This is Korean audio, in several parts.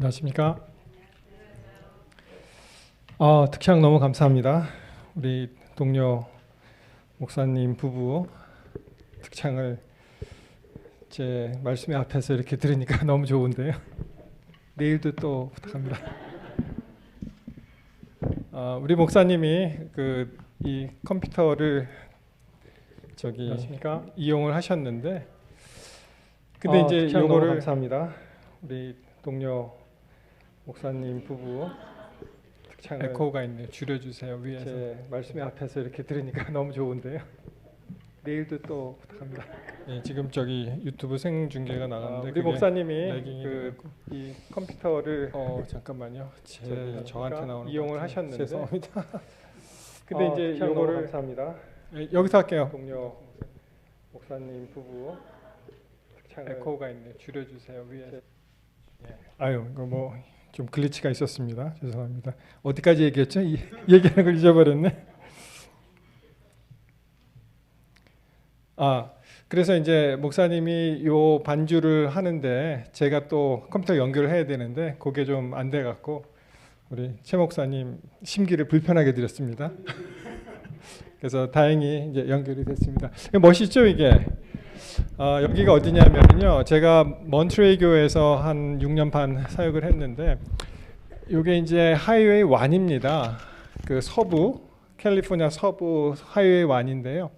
안녕하십니까? 특향 너무 감사합니다. 우리 동료 목사님 부부 특창을 제 말씀의 앞에서 이렇게 들으니까 너무 좋은데요. 내일도 또 부탁합니다. 우리 목사님이 이 컴퓨터를 안녕하십니까? 이용을 하셨는데, 근데 이제 특향 너무 요거를 감사합니다. 우리 동료 목사님 부부 특창을 에코가 있네요. 줄여주세요. 위에서 제 말씀의 앞에서 이렇게 들으니까 너무 좋은데요. 내일도 또 부탁합니다. 네, 지금 유튜브 생중계가 나가는데 우리 목사님이 래깅이 이 컴퓨터를 잠깐만요. 저한테 나오는 이용을 것 같아요. 하셨는데, 죄송합니다. 근데 이제 특향 너무 요거를 감사합니다. 네, 여기서 할게요. 동료 목사님 부부 특창을 에코가 있네요. 줄여주세요. 위에서. 아유, 이거 뭐 좀 글리치가 있었습니다. 죄송합니다. 어디까지 얘기했죠? 얘기하는 걸 잊어버렸네. 그래서 이제 목사님이 요 반주를 하는데 제가 또 컴퓨터 연결을 해야 되는데 그게 좀 안 돼 갖고 우리 최 목사님 심기를 불편하게 드렸습니다. 그래서 다행히 이제 연결이 됐습니다. 멋있죠, 이게? 여기가 어디냐면요, 제가 몬트레이 교회에서 한 6년 반 사역을 했는데, 이게 이제 하이웨이 1입니다. 서부 캘리포니아 서부 하이웨이 1인데요.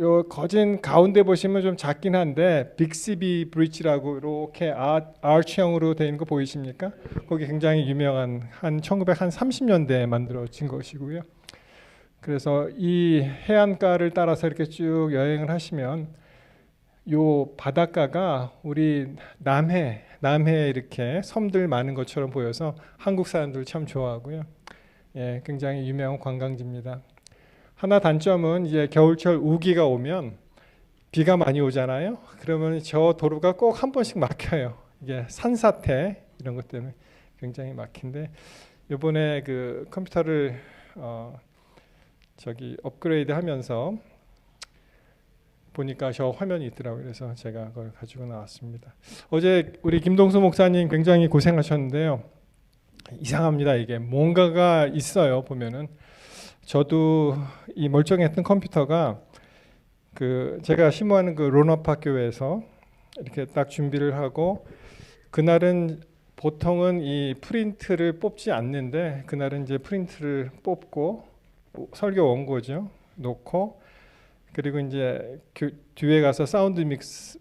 요 거진 가운데 보시면 좀 작긴 한데 빅시비 브릿지라고 이렇게 아치형으로 되어 있는 거 보이십니까? 거기 굉장히 유명한 한 1930년대에 만들어진 것이고요. 그래서 이 해안가를 따라서 이렇게 쭉 여행을 하시면 요 바닷가가 우리 남해 이렇게 섬들 많은 것처럼 보여서 한국 사람들 참 좋아하고요. 예, 굉장히 유명한 관광지입니다. 하나 단점은 이제 겨울철 우기가 오면 비가 많이 오잖아요. 그러면 저 도로가 꼭 한 번씩 막혀요. 이게 산사태 이런 것 때문에 굉장히 막힌데, 이번에 컴퓨터를 업그레이드 하면서 보니까 저 화면이 있더라고요. 그래서 제가 그걸 가지고 나왔습니다. 어제 우리 김동수 목사님 굉장히 고생하셨는데요. 이상합니다. 이게 뭔가가 있어요. 보면은 저도 이 멀쩡했던 컴퓨터가 제가 심호하는 론업학 교회에서 이렇게 딱 준비를 하고, 그날은 보통은 이 프린트를 뽑지 않는데 그날은 이제 프린트를 뽑고 설교 원고죠 놓고, 그리고 이제 뒤에 가서 사운드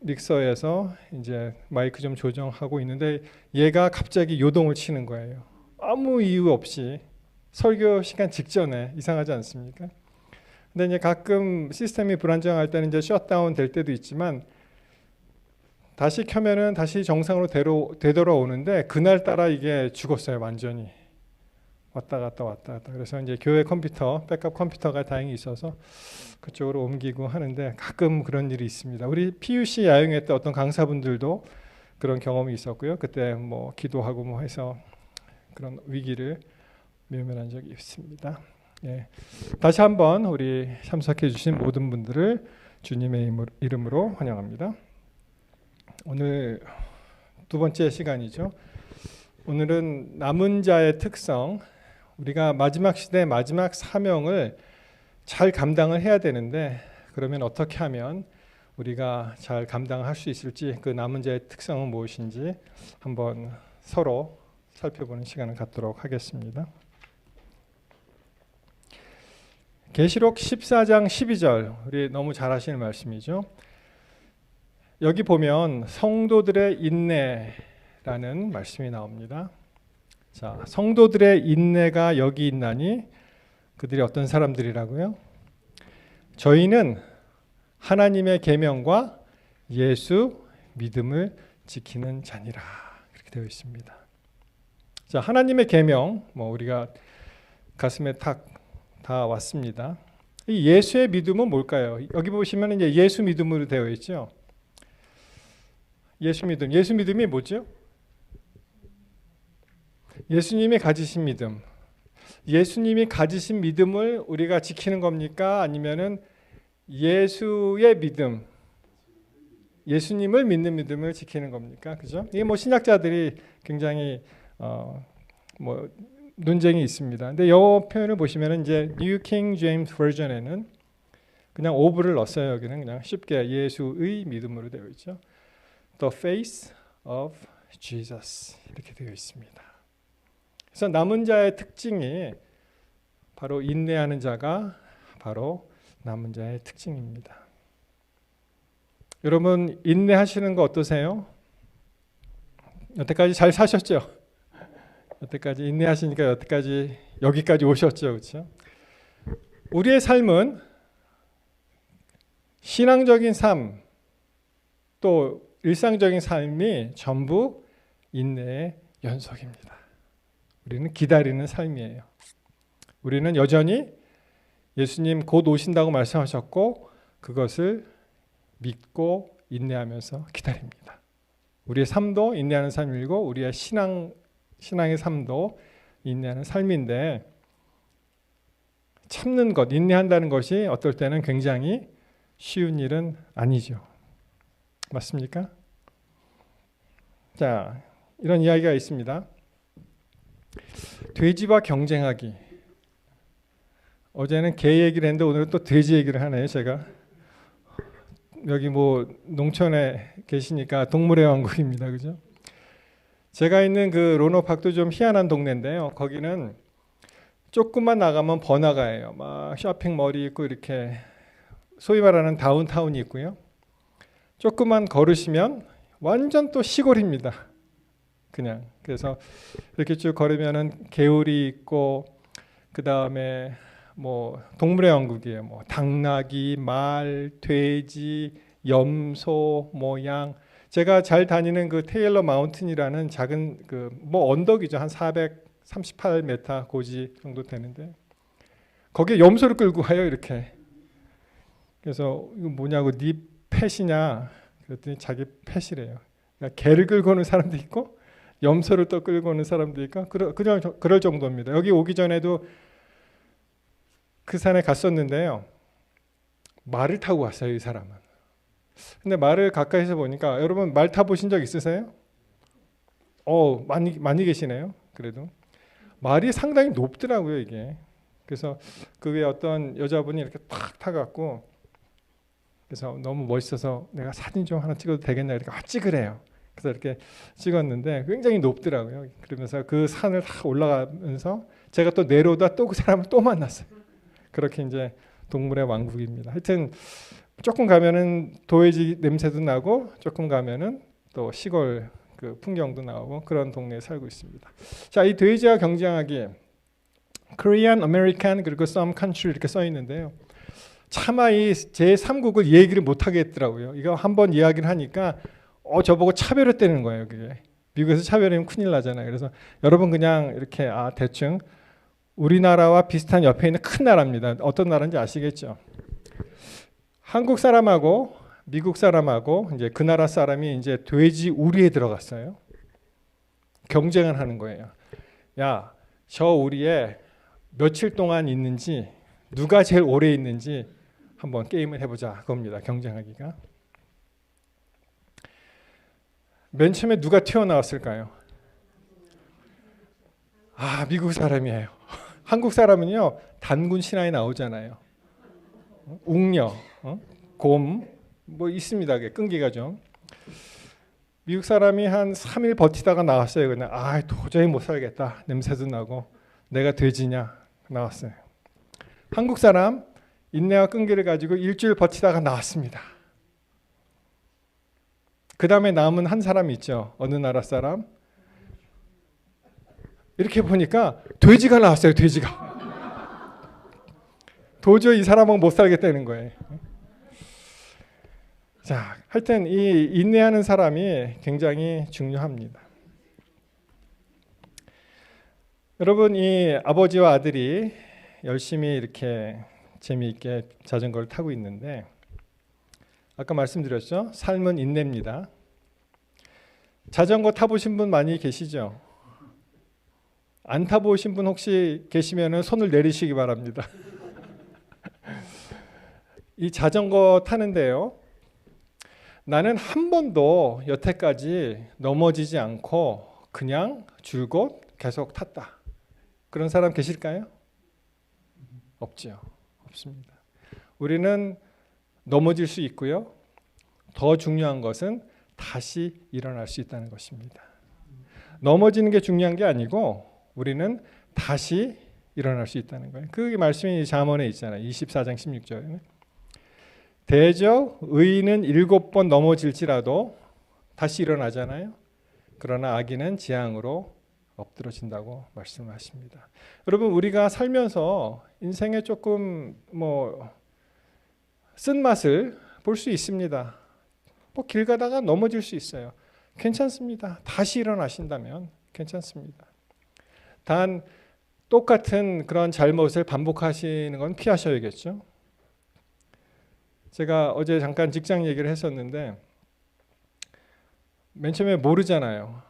믹서에서 이제 마이크 좀 조정하고 있는데 얘가 갑자기 요동을 치는 거예요. 아무 이유 없이 설교 시간 직전에. 이상하지 않습니까? 근데 이제 가끔 시스템이 불안정할 때는 이제 셧다운 될 때도 있지만 다시 켜면은 다시 정상으로 되돌아오는데 그날따라 이게 죽었어요. 완전히 왔다 갔다. 그래서 이제 교회 컴퓨터, 백업 컴퓨터가 다행히 있어서 그쪽으로 옮기고 하는데 가끔 그런 일이 있습니다. 우리 PUC 야영회 때 어떤 강사분들도 그런 경험이 있었고요. 그때 뭐 기도하고 뭐 해서 그런 위기를 외면한 적이 있습니다. 예. 다시 한번 우리 참석해 주신 모든 분들을 주님의 이름으로 환영합니다. 오늘 두 번째 시간이죠. 오늘은 남은 자의 특성, 우리가 마지막 시대 마지막 사명을 잘 감당을 해야 되는데, 그러면 어떻게 하면 우리가 잘 감당할 수 있을지, 그 남은 자의 특성은 무엇인지 한번 서로 살펴보는 시간을 갖도록 하겠습니다. 계시록 14장 12절, 우리 너무 잘 아시는 말씀이죠. 여기 보면 성도들의 인내라는 말씀이 나옵니다. 자, 성도들의 인내가 여기 있나니 그들이 어떤 사람들이라고요? 저희는 하나님의 계명과 예수 믿음을 지키는 자니라, 그렇게 되어 있습니다. 자, 하나님의 계명, 우리가 가슴에 탁 다 왔습니다. 이 예수의 믿음은 뭘까요? 여기 보시면 이제 예수 믿음으로 되어 있죠. 예수 믿음이 뭐죠? 예수님이 가지신 믿음. 예수님이 가지신 믿음을 우리가 지키는 겁니까? 아니면은 예수의 믿음, 예수님을 믿는 믿음을 지키는 겁니까? 그죠? 이게 뭐 신학자들이 굉장히 뭐 논쟁이 있습니다. 근데 이 표현을 보시면은 이제 New King James Version에는 그냥 of를 넣었어요. 여기는 그냥 쉽게 예수의 믿음으로 되어 있죠. The face of Jesus 이렇게 되어 있습니다. 그래서 남은 자의 특징이 바로 인내하는 자가 바로 남은 자의 특징입니다. 여러분 인내하시는 거 어떠세요? 여태까지 잘 사셨죠? 여태까지 인내하시니까 여기까지 오셨죠, 그렇죠? 우리의 삶은 신앙적인 삶 또 일상적인 삶이 전부 인내의 연속입니다. 우리는 기다리는 삶이에요. 우리는 여전히 예수님 곧 오신다고 말씀하셨고 그것을 믿고 인내하면서 기다립니다. 우리의 삶도 인내하는 삶이고 우리의 신앙의 삶도 인내하는 삶인데 참는 것, 인내한다는 것이 어떨 때는 굉장히 쉬운 일은 아니죠. 맞습니까? 자, 이런 이야기가 있습니다. 돼지와 경쟁하기. 어제는 개 얘기를 했는데 오늘은 또 돼지 얘기를 하네요, 제가. 여기 뭐 농촌에 계시니까 동물의 왕국입니다. 그죠? 제가 있는 그 로너팍도 좀 희한한 동네인데요. 거기는 조금만 나가면 번화가예요. 막 쇼핑몰이 있고 이렇게 소위 말하는 다운타운이 있고요. 조금만 걸으시면 완전 또 시골입니다. 그냥 그래서 이렇게 쭉 걸으면은 개울이 있고 그 다음에 뭐 동물의 왕국이에요. 뭐 당나귀, 말, 돼지, 염소, 뭐 양. 제가 잘 다니는 그 테일러 마운틴이라는 작은 그 뭐 언덕이죠. 한 438m 고지 정도 되는데 거기에 염소를 끌고 가요. 이렇게. 그래서 이거 뭐냐고 네 펫이냐? 그랬더니 자기 펫이래요. 그러니까 개를 끌고 오는 사람도 있고 염소를 또 끌고 오는 사람도 있고 그럴 정도입니다. 여기 오기 전에도 그 산에 갔었는데요. 말을 타고 왔어요, 이 사람은. 근데 말을 가까이서 보니까 여러분 말 타보신 적 있으세요? 많이 계시네요. 그래도 말이 상당히 높더라고요, 이게. 그래서 그 위에 어떤 여자분이 이렇게 탁 타갖고 그래서 너무 멋있어서 내가 사진 좀 하나 찍어도 되겠냐 이렇게 찍으래요. 그래서 이렇게 찍었는데 굉장히 높더라고요. 그러면서 그 산을 다 올라가면서 제가 또 내려오다 또 그 사람을 또 만났어요. 그렇게 이제 동물의 왕국입니다. 하여튼 조금 가면은 도해지 냄새도 나고 조금 가면은 또 시골 그 풍경도 나오고 그런 동네에 살고 있습니다. 자, 이 돼지와 경쟁하기 Korean, American 그리고 some country 이렇게 써 있는데요. 차마 이 제3국을 얘기를 못 하겠더라고요. 이거 한번 이야기를 하니까 저보고 차별했다는 거예요. 그게 미국에서 차별하면 큰일 나잖아요. 그래서 여러분 그냥 이렇게 대충 우리나라와 비슷한 옆에 있는 큰 나라입니다. 어떤 나라인지 아시겠죠? 한국 사람하고 미국 사람하고 이제 그 나라 사람이 이제 돼지 우리에 들어갔어요. 경쟁을 하는 거예요. 야, 저 우리에 며칠 동안 있는지 누가 제일 오래 있는지 한번 게임을 해보자 그겁니다. 경쟁하기가. 맨 처음에 누가 튀어나왔을까요? 미국 사람이에요. 한국 사람은요 단군 신화에 나오잖아요. 웅녀, 곰 뭐 있습니다. 끈기가 좀. 미국 사람이 한 3일 버티다가 나왔어요. 그냥 도저히 못 살겠다. 냄새도 나고 내가 돼지냐 나왔어요. 한국 사람 인내와 끈기를 가지고 일주일 버티다가 나왔습니다. 그 다음에 남은 한 사람이 있죠. 어느 나라 사람. 이렇게 보니까 돼지가 나왔어요. 돼지가. 도저히 이 사람하고 못 살겠다는 거예요. 자, 하여튼 이 인내하는 사람이 굉장히 중요합니다. 여러분, 이 아버지와 아들이 열심히 이렇게 재미있게 자전거를 타고 있는데 아까 말씀드렸죠? 삶은 인내입니다. 자전거 타보신 분 많이 계시죠? 안 타보신 분 혹시 계시면 손을 내리시기 바랍니다. 이 자전거 타는데요. 나는 한 번도 여태까지 넘어지지 않고 그냥 줄곧 계속 탔다. 그런 사람 계실까요? 없죠. 없습니다. 우리는 넘어질 수 있고요. 더 중요한 것은 다시 일어날 수 있다는 것입니다. 넘어지는 게 중요한 게 아니고 우리는 다시 일어날 수 있다는 거예요. 그 말씀이 잠언에 있잖아요. 24장 16절에는 대저 의인은 7번 넘어질지라도 다시 일어나잖아요. 그러나 악인은 재앙으로 엎드러진다고 말씀하십니다. 여러분 우리가 살면서 인생에 조금 쓴맛을 볼 수 있습니다. 길 가다가 넘어질 수 있어요. 괜찮습니다. 다시 일어나신다면 괜찮습니다. 단 똑같은 그런 잘못을 반복하시는 건 피하셔야겠죠. 제가 어제 잠깐 직장 얘기를 했었는데 맨 처음에 모르잖아요.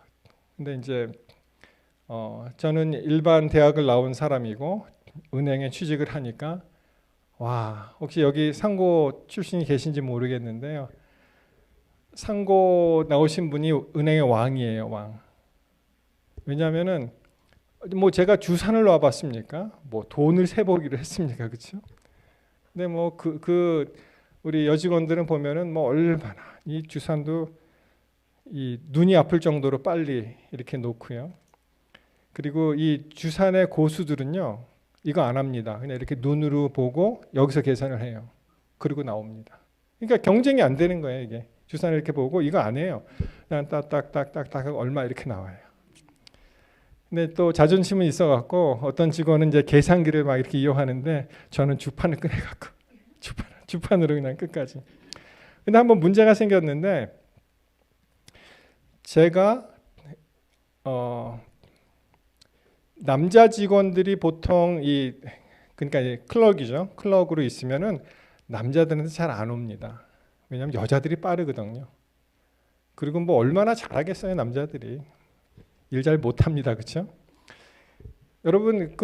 근데 이제 저는 일반 대학을 나온 사람이고 은행에 취직을 하니까 와, 혹시 여기 상고 출신이 계신지 모르겠는데요. 상고 나오신 분이 은행의 왕이에요, 왕. 왜냐하면은 제가 주산을 놔봤습니까? 돈을 세보기로 했습니까, 그렇죠? 근데 우리 여직원들은 보면은 얼마나 이 주산도 이 눈이 아플 정도로 빨리 이렇게 놓고요. 그리고 이 주산의 고수들은요, 이거 안 합니다. 그냥 이렇게 눈으로 보고 여기서 계산을 해요. 그리고 나옵니다. 그러니까 경쟁이 안 되는 거예요, 이게. 주산을 이렇게 보고 이거 안 해요. 그냥 딱딱딱딱딱 얼마 이렇게 나와요. 근데 또 자존심은 있어갖고 어떤 직원은 이제 계산기를 막 이렇게 이용하는데 저는 주판을 꺼내갖고 주판으로 그냥 끝까지. 근데 한번 문제가 생겼는데 제가 남자 직원들이 보통 그러니까 클럭이죠. 클럭으로 있으면은 남자들한테 잘 안 옵니다. 왜냐하면 여자들이 빠르거든요. 그리고 얼마나 잘하겠어요, 남자들이. 일 잘 못합니다, 그렇죠? 여러분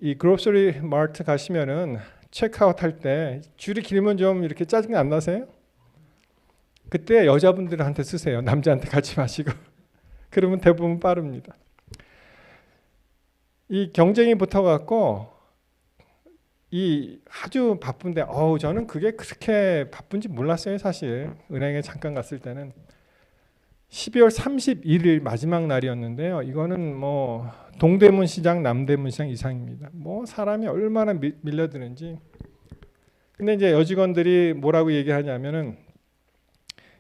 이 그로서리 마트 가시면은 체크아웃 할 때 줄이 길면 좀 이렇게 짜증 안 나세요? 그때 여자분들한테 쓰세요. 남자한테 가지 마시고. 그러면 대부분 빠릅니다. 이 경쟁이 붙어갖고 아주 바쁜데 저는 그게 그렇게 바쁜지 몰랐어요, 사실. 은행에 잠깐 갔을 때는 12월 31일 마지막 날이었는데요. 이거는 동대문 시장, 남대문 시장 이상입니다. 사람이 얼마나 밀려드는지. 근데 이제 여직원들이 뭐라고 얘기하냐면은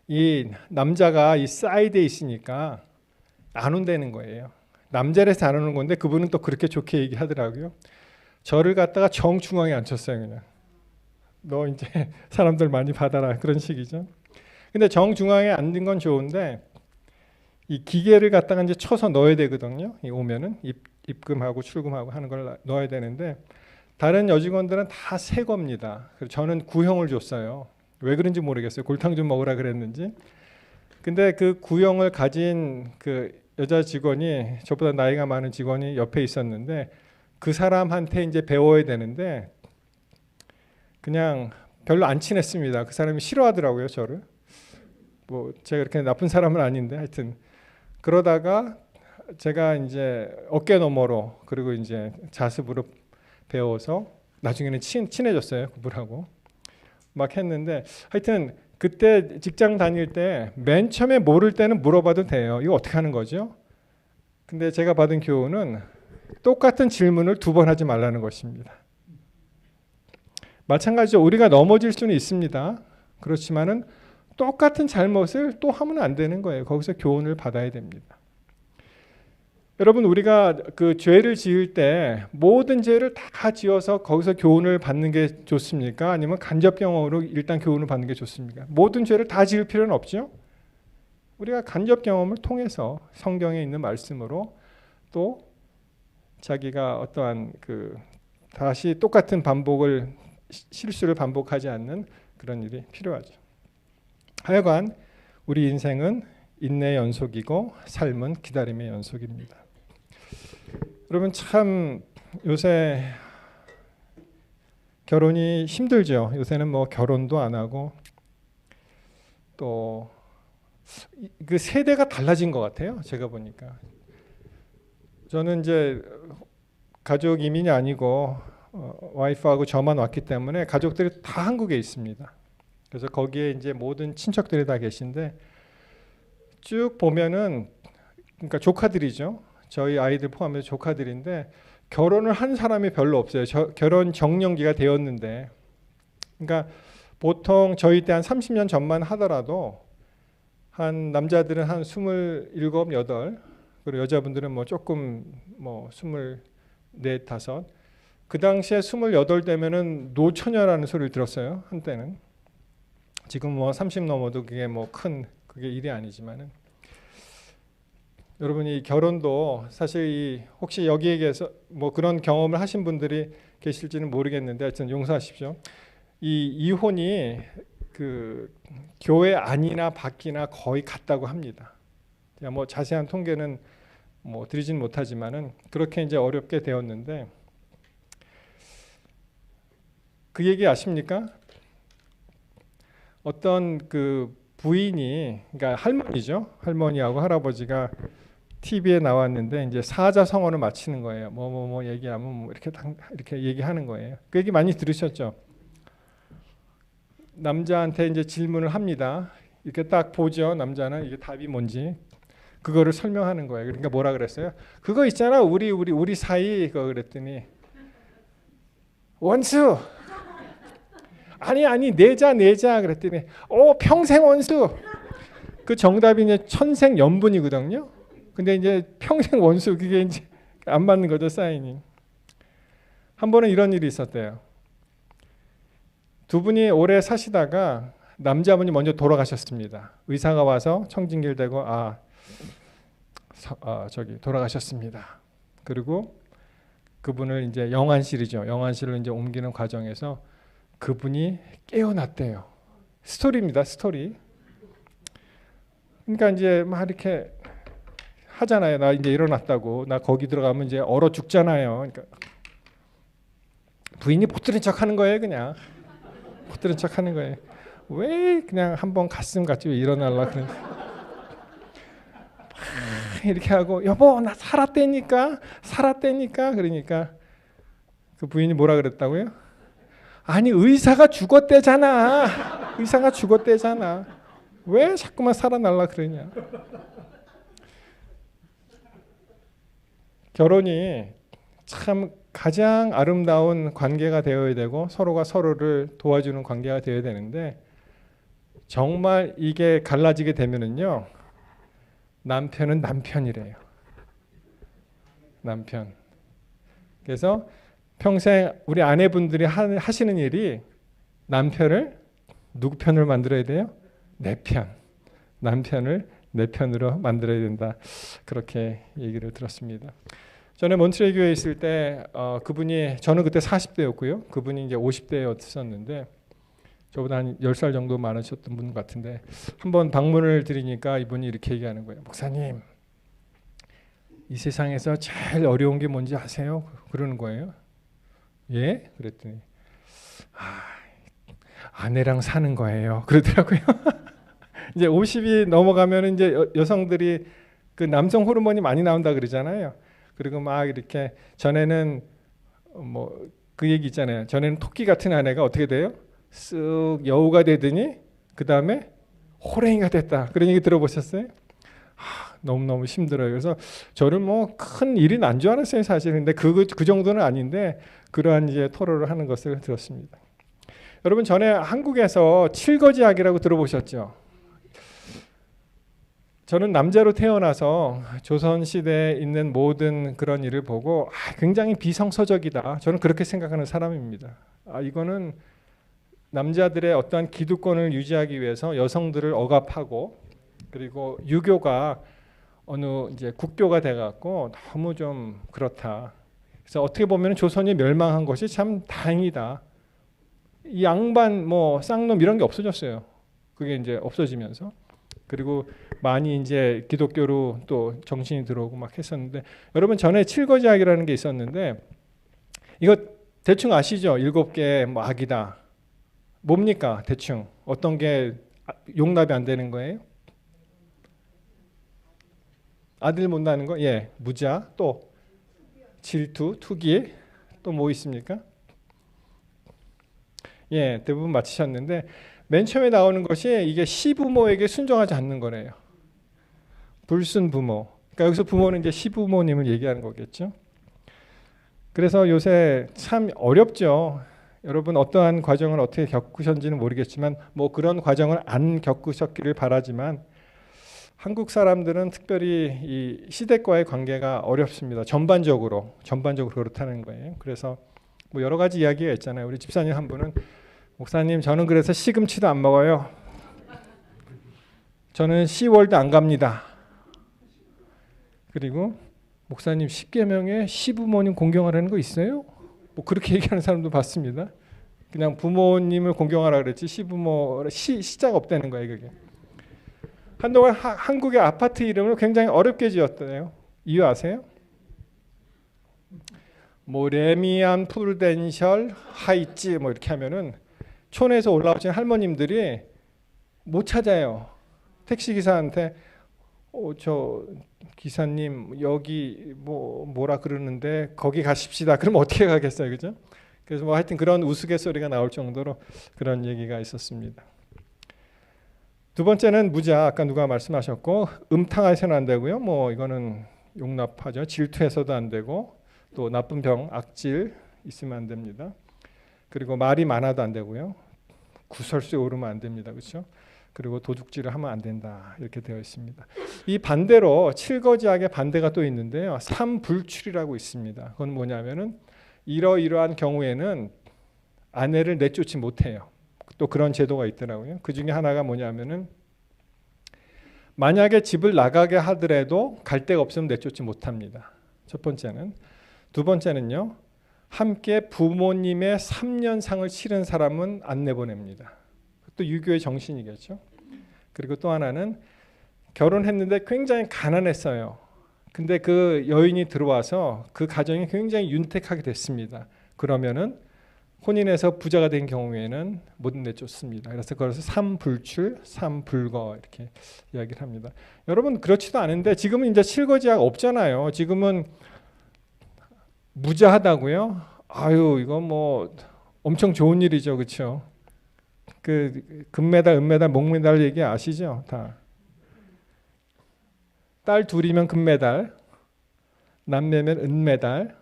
이 남자가 이 사이드에 있으니까 안 온다는 거예요. 남자라서 안 오는 건데 그분은 또 그렇게 좋게 얘기하더라고요. 저를 갖다가 정중앙에 앉혔어요, 그냥. 너 이제 사람들 많이 받아라, 그런 식이죠. 근데 정중앙에 앉는 건 좋은데 이 기계를 갖다가 이제 쳐서 넣어야 되거든요. 오면은 입금하고 출금하고 하는 걸 넣어야 되는데 다른 여직원들은 다 새 겁니다. 그래서 저는 구형을 줬어요. 왜 그런지 모르겠어요. 골탕 좀 먹으라 그랬는지. 근데 그 구형을 가진 그 여자 직원이, 저보다 나이가 많은 직원이 옆에 있었는데 그 사람한테 이제 배워야 되는데 그냥 별로 안 친했습니다. 그 사람이 싫어하더라고요, 저를. 제가 그렇게 나쁜 사람은 아닌데 하여튼 그러다가 제가 이제 어깨 너머로 그리고 이제 자습으로 배워서 나중에는 친해졌어요, 그분하고. 막 했는데 하여튼 그때 직장 다닐 때 맨 처음에 모를 때는 물어봐도 돼요. 이거 어떻게 하는 거죠? 근데 제가 받은 교훈은 똑같은 질문을 2번 하지 말라는 것입니다. 마찬가지로 우리가 넘어질 수는 있습니다. 그렇지만은 똑같은 잘못을 또 하면 안 되는 거예요. 거기서 교훈을 받아야 됩니다. 여러분, 우리가 그 죄를 지을 때 모든 죄를 다 지어서 거기서 교훈을 받는 게 좋습니까? 아니면 간접 경험으로 일단 교훈을 받는 게 좋습니까? 모든 죄를 다 지을 필요는 없죠. 우리가 간접 경험을 통해서 성경에 있는 말씀으로 또 자기가 어떠한 다시 똑같은 실수를 반복하지 않는 그런 일이 필요하죠. 하여간 우리 인생은 인내의 연속이고 삶은 기다림의 연속입니다. 여러분, 참 요새 결혼이 힘들죠. 요새는 결혼도 안 하고 또 그 세대가 달라진 것 같아요. 제가 보니까 저는 이제 가족 이민이 아니고 와이프하고 저만 왔기 때문에 가족들이 다 한국에 있습니다. 그래서 거기에 이제 모든 친척들이 다 계신데 쭉 보면은 그러니까 조카들이죠. 저희 아이들 포함해서 조카들인데 결혼을 한 사람이 별로 없어요. 결혼 정년기가 되었는데, 그러니까 보통 저희 때 한 30년 전만 하더라도 한 남자들은 한 27, 8, 그리고 여자분들은 뭐 조금 뭐 24, 5. 그 당시에 28 되면은 노처녀라는 소리를 들었어요. 한때는. 지금 뭐 30 넘어도 그게 뭐 큰 그게 일이 아니지만은. 여러분이 결혼도 사실 혹시 여기에서 뭐 그런 경험을 하신 분들이 계실지는 모르겠는데 하여튼 용서하십시오. 이 이혼이 그 교회 안이나 밖이나 거의 같다고 합니다. 뭐 자세한 통계는 뭐 드리진 못하지만은 그렇게 이제 어렵게 되었는데 그 얘기 아십니까? 어떤 그 부인이 그러니까 할머니죠. 할머니하고 할아버지가 TV에 나왔는데 이제 사자성어를 마치는 거예요. 뭐 얘기하면 뭐 이렇게 얘기하는 거예요. 그 얘기 많이 들으셨죠? 남자한테 이제 질문을 합니다. 이렇게 딱 보죠. 남자는 이게 답이 뭔지 그거를 설명하는 거예요. 그러니까 뭐라 그랬어요? 그거 있잖아. 우리 사이 그거 그랬더니 원수. 아니 내자 그랬더니 평생 원수. 그 정답이 이제 천생연분이거든요. 근데 이제 평생 원수 그게 이제 안 맞는 거죠. 사인이. 한 번은 이런 일이 있었대요. 두 분이 오래 사시다가 남자분이 먼저 돌아가셨습니다. 의사가 와서 청진기를 대고 저기 돌아가셨습니다. 그리고 그분을 이제 영안실이죠. 영안실을 이제 옮기는 과정에서 그분이 깨어났대요. 스토리입니다. 스토리. 그러니까 이제 막 이렇게 하잖아요. 나 이제 일어났다고. 나 거기 들어가면 이제 얼어 죽잖아요. 그러니까 부인이 못 들은 척하는 거예요. 그냥 못 들은 척하는 거예요. 왜 그냥 한번 가슴 같이 일어날라 그러는데 이렇게 하고 여보 나 살았대니까 그러니까 그 부인이 뭐라 그랬다고요? 아니 의사가 죽었대잖아. 왜 자꾸만 살아날라 그러냐. 결혼이 참 가장 아름다운 관계가 되어야 되고 서로가 서로를 도와주는 관계가 되어야 되는데 정말 이게 갈라지게 되면은요 남편은 남편이래요. 남편. 그래서 평생 우리 아내분들이 하시는 일이 남편을 누구 편을 만들어야 돼요? 내 편. 남편을 내 편으로 만들어야 된다. 그렇게 얘기를 들었습니다. 전에 몬트레이 교회에 있을 때 저는 그때 40대였고요. 그분이 이제 50대였었는데 저보다 한 10살 정도 많으셨던 분 같은데 한번 방문을 드리니까 이분이 이렇게 얘기하는 거예요. 목사님, 이 세상에서 제일 어려운 게 뭔지 아세요? 그러는 거예요. 예? 그랬더니 아내랑 사는 거예요. 그러더라고요. 이제 50이 넘어가면 이제 여성들이 그 남성 호르몬이 많이 나온다 그러잖아요. 그리고 막 이렇게 전에는 뭐 그 얘기 있잖아요. 전에는 토끼 같은 아내가 어떻게 돼요? 쓱 여우가 되더니 그 다음에 호랭이가 됐다. 그런 얘기 들어보셨어요? 너무너무 힘들어요. 그래서 저는 뭐 큰 일이 난 줄 알았어요, 사실. 근데 그 정도는 아닌데 그러한 이제 토론을 하는 것을 들었습니다. 여러분 전에 한국에서 칠거지약이라고 들어보셨죠? 저는 남자로 태어나서 조선시대에 있는 모든 그런 일을 보고 굉장히 비성서적이다. 저는 그렇게 생각하는 사람입니다. 이거는 남자들의 어떠한 기득권을 유지하기 위해서 여성들을 억압하고 그리고 유교가 어느 이제 국교가 돼갖고 너무 좀 그렇다. 그래서 어떻게 보면 조선이 멸망한 것이 참 다행이다. 이 양반 뭐 쌍놈 이런 게 없어졌어요. 그게 이제 없어지면서 그리고 많이 이제 기독교로 또 정신이 들어오고 막 했었는데 여러분 전에 칠거지악이라는 게 있었는데 이거 대충 아시죠? 7개 뭐 악이다. 뭡니까? 대충 어떤 게 용납이 안 되는 거예요? 아들 못 낳는 거? 예, 무자, 또 질투, 투기, 또 뭐 있습니까? 예, 대부분 맞히셨는데 맨 처음에 나오는 것이 이게 시부모에게 순종하지 않는 거래요. 불순 부모. 그러니까 여기서 부모는 이제 시부모님을 얘기하는 거겠죠. 그래서 요새 참 어렵죠. 여러분 어떠한 과정을 어떻게 겪으셨는지는 모르겠지만 뭐 그런 과정을 안 겪으셨기를 바라지만 한국 사람들은 특별히 이 시댁과의 관계가 어렵습니다. 전반적으로 그렇다는 거예요. 그래서 뭐 여러 가지 이야기가 있잖아요. 우리 집사님 한 분은 목사님 저는 그래서 시금치도 안 먹어요. 저는 시월도 안 갑니다. 그리고 목사님 십계명에 시부모님 공경하라는 거 있어요? 뭐 그렇게 얘기하는 사람도 봤습니다. 그냥 부모님을 공경하라 그랬지 시부모 시자가 없다는 거예요. 그게. 한동안 한국의 아파트 이름을 굉장히 어렵게 지었대요. 이유 아세요? 뭐 레미안 푸르덴셜 하이츠 뭐 이렇게 하면은 촌에서 올라오신 할머님들이 못 찾아요. 택시 기사한테 저 기사님 여기 뭐라 그러는데 거기 가십시다. 그럼 어떻게 가겠어요, 그죠? 그래서 뭐 하여튼 그런 우스갯소리가 나올 정도로 그런 얘기가 있었습니다. 두 번째는 무자, 아까 누가 말씀하셨고 음탕해서는 안 되고요. 뭐 이거는 용납하죠. 질투해서도 안 되고 또 나쁜 병, 악질 있으면 안 됩니다. 그리고 말이 많아도 안 되고요. 구설수에 오르면 안 됩니다. 그렇죠? 그리고 도둑질을 하면 안 된다. 이렇게 되어 있습니다. 이 반대로 칠거지악의 반대가 또 있는데요. 삼불출이라고 있습니다. 그건 뭐냐면은 이러이러한 경우에는 아내를 내쫓지 못해요. 또 그런 제도가 있더라고요. 그 중에 하나가 뭐냐면은 만약에 집을 나가게 하더라도 갈 데가 없으면 내쫓지 못합니다. 첫 번째는. 두 번째는요. 함께 부모님의 3년상을 치른 사람은 안 내보냅니다. 또 유교의 정신이겠죠. 그리고 또 하나는 결혼했는데 굉장히 가난했어요. 근데 그 여인이 들어와서 그 가정이 굉장히 윤택하게 됐습니다. 그러면은 혼인해서 부자가 된 경우에는 못 내쫓습니다. 그래서 그것을 삼불출, 삼불거 이렇게 이야기를 합니다. 여러분 그렇지도 않은데 지금은 이제 칠거지약 없잖아요. 지금은 무자하다고요? 아유 이거 뭐 엄청 좋은 일이죠, 그렇죠? 그 금메달, 은메달, 목메달 얘기 아시죠? 다. 딸 둘이면 금메달, 남매면 은메달,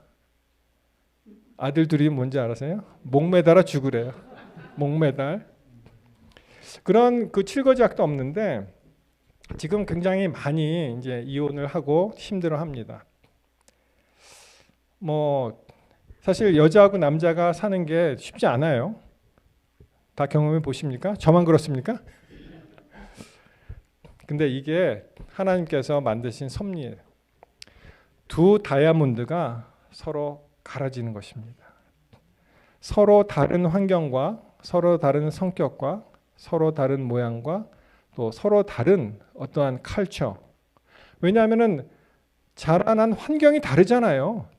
아들 둘이면 뭔지 알아세요? 목메달아 죽으래요. 목메달. 그런 그 칠거지약도 없는데 지금 굉장히 많이 이제 이혼을 하고 힘들어합니다. 뭐 사실 여자하고 남자가 사는 게 쉽지 않아요. 다 경험해 보십니까? 저만 그렇습니까? 근데 이게 하나님께서 만드신 섭리예요. 두 다이아몬드가 서로 갈아지는 것입니다. 서로 다른 환경과 서로 다른 성격과 서로 다른 모양과 또 서로 다른 어떠한 컬처. 왜냐하면은 자라난 환경이 다르잖아요.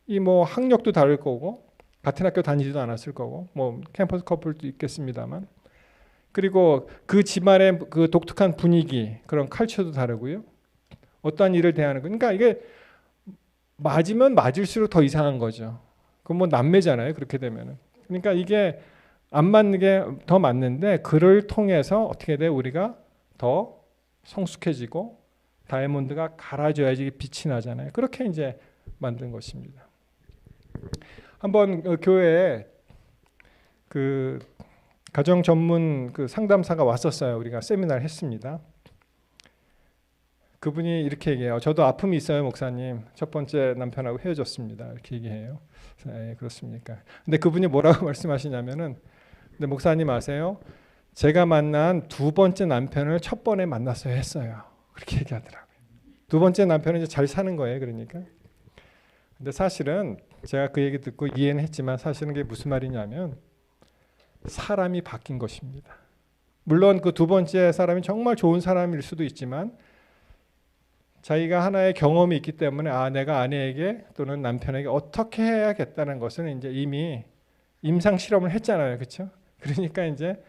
이 뭐 학력도 다를 거고 같은 학교 다니지도 않았을 거고 뭐 캠퍼스 커플도 있겠습니다만 그리고 그 집안의 그 독특한 분위기 그런 컬처도 다르고요. 어떠한 일을 대하는 거. 그러니까 이게 맞으면 맞을수록 더 이상한 거죠. 그건 뭐 남매잖아요. 그렇게 되면은. 그러니까 이게 안 맞는 게 더 맞는데 그를 통해서 어떻게 돼? 우리가 더 성숙해지고 다이아몬드가 갈아져야지 빛이 나잖아요. 그렇게 이제 만든 것입니다. 한번 교회에 그 가정 전문 그 상담사가 왔었어요. 우리가 세미나를 했습니다. 그분이 이렇게 얘기해요. 저도 아픔이 있어요, 목사님. 첫 번째 남편하고 헤어졌습니다. 이렇게 얘기해요. 네, 그렇습니까? 근데 그분이 뭐라고 말씀하시냐면은, 근데 목사님 아세요? 제가 만난 두 번째 남편을 첫 번에 만났어야 했어요. 그렇게 얘기하더라고요. 두 번째 남편은 이제 잘 사는 거예요, 그러니까. 근데 사실은 제가 그 얘기 듣고 이해는 했지만 사실은 그게 무슨 말이냐면 사람이 바뀐 것입니다. 물론 그 두 번째 사람이 정말 좋은 사람일 수도 있지만 자기가 하나의 경험이 있기 때문에 내가 아내에게 또는 남편에게 어떻게 해야겠다는 것은 이제 이미 임상 실험을 했잖아요, 그렇죠? 그러니까 이제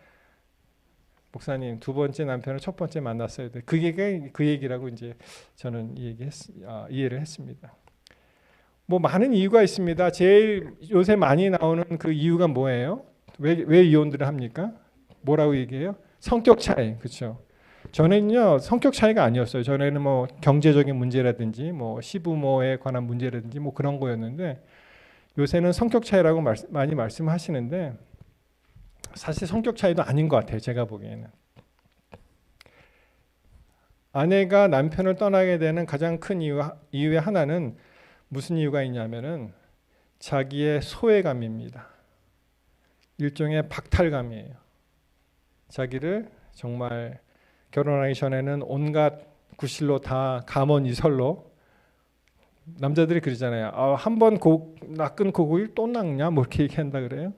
목사님 두 번째 남편을 첫 번째 만났어야 돼. 그게 그 얘기라고 이제 저는 이해를 했습니다. 뭐 많은 이유가 있습니다. 제일 요새 많이 나오는 그 이유가 뭐예요? 왜 이혼들을 합니까? 뭐라고 얘기해요? 성격 차이, 그렇죠? 전에는요 성격 차이가 아니었어요. 전에는 뭐 경제적인 문제라든지 뭐 시부모에 관한 문제라든지 뭐 그런 거였는데 요새는 성격 차이라고 많이 말씀하시는데 사실 성격 차이도 아닌 것 같아요. 제가 보기에는 아내가 남편을 떠나게 되는 가장 큰 이유의 하나는 무슨 이유가 있냐면은 자기의 소외감입니다. 일종의 박탈감이에요. 자기를 정말 결혼하기 전에는 온갖 구실로 다 감언이설로 남자들이 그러잖아요. 한 번 낚은 고기를 또 낚냐 뭐 이렇게 얘기한다 그래요.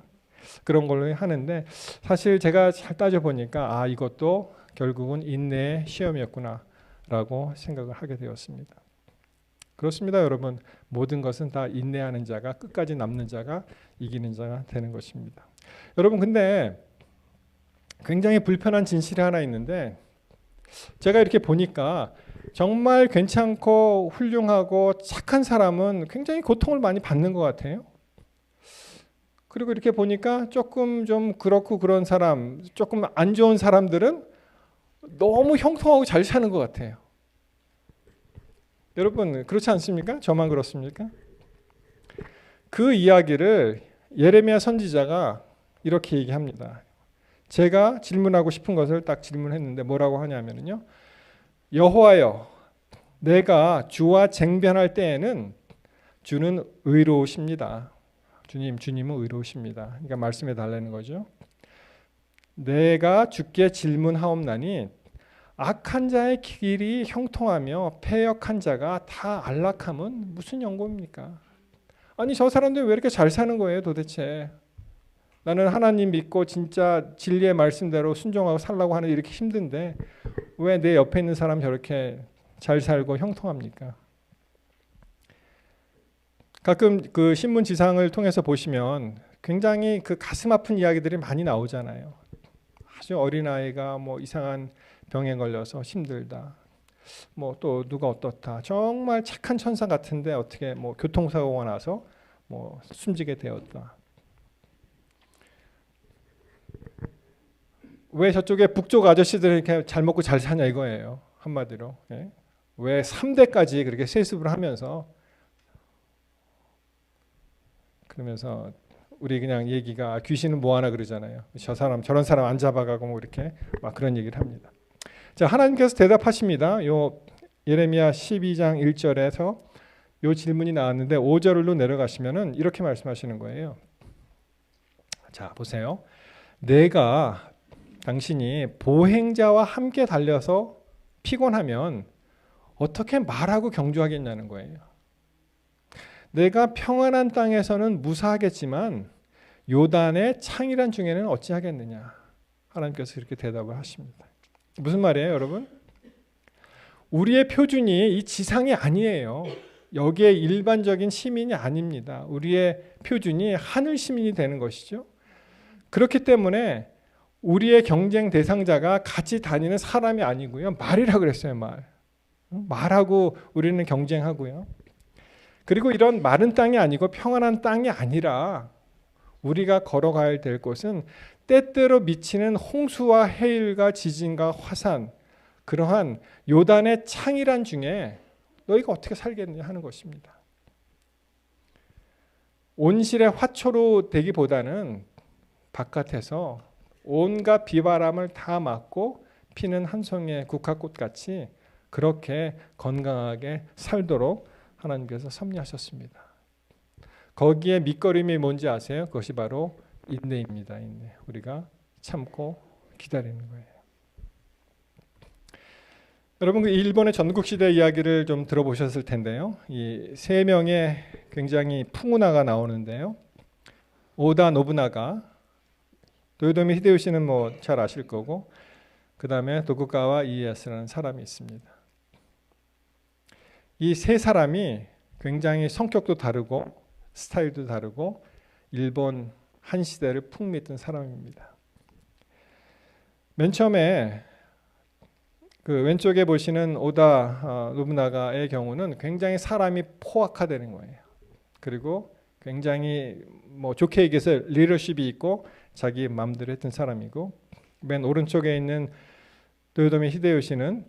그런 걸로 하는데 사실 제가 잘 따져보니까 이것도 결국은 인내의 시험이었구나라고 생각을 하게 되었습니다. 그렇습니다, 여러분. 모든 것은 다 인내하는 자가 끝까지 남는 자가 이기는 자가 되는 것입니다. 여러분 근데 굉장히 불편한 진실이 하나 있는데 제가 이렇게 보니까 정말 괜찮고 훌륭하고 착한 사람은 굉장히 고통을 많이 받는 것 같아요. 그리고 이렇게 보니까 조금 좀 그렇고 그런 사람, 조금 안 좋은 사람들은 너무 형통하고 잘 사는 것 같아요. 여러분 그렇지 않습니까? 저만 그렇습니까? 그 이야기를 예레미야 선지자가 이렇게 얘기합니다. 제가 질문하고 싶은 것을 딱 질문했는데 뭐라고 하냐면요. 여호와여, 내가 주와 쟁변할 때에는 주는 의로우십니다. 주님은 의로우십니다. 그러니까 말씀해 달라는 거죠. 내가 주께 질문하옵나니 악한 자의 길이 형통하며 패역한 자가 다 안락함은 무슨 연고입니까? 아니 저 사람들 왜 이렇게 잘 사는 거예요 도대체? 나는 하나님 믿고 진짜 진리의 말씀대로 순종하고 살라고 하는데 이렇게 힘든데 왜 내 옆에 있는 사람 저렇게 잘 살고 형통합니까? 가끔 그 신문 지상을 통해서 보시면 굉장히 그 가슴 아픈 이야기들이 많이 나오잖아요. 아주 어린아이가 뭐 이상한 병에 걸려서 힘들다. 뭐 또 누가 어떻다. 정말 착한 천사 같은데 어떻게 뭐 교통사고가 나서 뭐 숨지게 되었다. 왜 저쪽에 북쪽 아저씨들은 이렇게 잘 먹고 잘 사냐 이거예요. 한마디로. 예? 왜 3대까지 그렇게 세습을 하면서 그러면서 우리 그냥 얘기가 귀신은 뭐 하나 그러잖아요. 저 사람 저런 사람 안 잡아가고 뭐 이렇게 막 그런 얘기를 합니다. 자, 하나님께서 대답하십니다. 요 예레미야 12장 1절에서 요 질문이 나왔는데 5절로 내려가시면은 이렇게 말씀하시는 거예요. 자, 보세요. 내가 당신이 보행자와 함께 달려서 피곤하면 어떻게 말하고 경주하겠냐는 거예요. 내가 평안한 땅에서는 무사하겠지만 요단의 창이란 중에는 어찌하겠느냐. 하나님께서 이렇게 대답을 하십니다. 무슨 말이에요, 여러분? 우리의 표준이 이 지상이 아니에요. 여기에 일반적인 시민이 아닙니다. 우리의 표준이 하늘 시민이 되는 것이죠. 그렇기 때문에 우리의 경쟁 대상자가 같이 다니는 사람이 아니고요. 말이라 그랬어요, 말. 말하고 우리는 경쟁하고요. 그리고 이런 마른 땅이 아니고 평안한 땅이 아니라 우리가 걸어가야 될 곳은 때때로 미치는 홍수와 해일과 지진과 화산, 그러한 요단의 창이란 중에 너희가 어떻게 살겠느냐 하는 것입니다. 온실의 화초로 되기보다는 바깥에서 온갖 비바람을 다 맞고 피는 한 송이의 국화꽃같이 그렇게 건강하게 살도록 하나님께서 섭리하셨습니다. 거기에 밑거름이 뭔지 아세요? 그것이 바로 인내입니다. 인내. 우리가 참고 기다리는 거예요. 여러분 그 일본의 전국시대 이야기를 좀 들어보셨을 텐데요. 이 세 명의 굉장히 풍운아가 나오는데요. 오다 노부나가, 도요토미 히데요시는 뭐 잘 아실 거고, 그 다음에 도쿠가와 이에야스라는 사람이 있습니다. 이 세 사람이 굉장히 성격도 다르고 스타일도 다르고 일본 한 시대를 풍미했던 사람입니다. 맨 처음에 그 왼쪽에 보시는 오다 노부나가의 경우는 굉장히 사람이 포악화되는 거예요. 그리고 굉장히 뭐 좋게 얘기해서 리더십이 있고 자기 마음대로 했던 사람이고, 맨 오른쪽에 있는 도요토미 히데요시는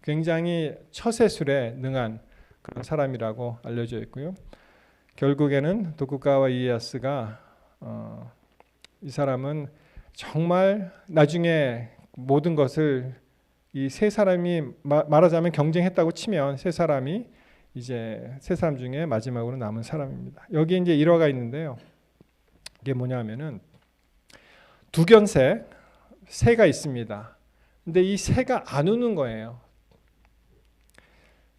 굉장히 처세술에 능한 그런 사람이라고 알려져 있고요. 결국에는 도쿠가와 이에야스가 이 사람은 정말 나중에 모든 것을 이 세 사람이 말하자면 경쟁했다고 치면 세 사람이 이제 세 사람 중에 마지막으로 남은 사람입니다. 여기 이제 일화가 있는데요. 이게 뭐냐면은 두견새 새가 있습니다. 근데 이 새가 안 우는 거예요.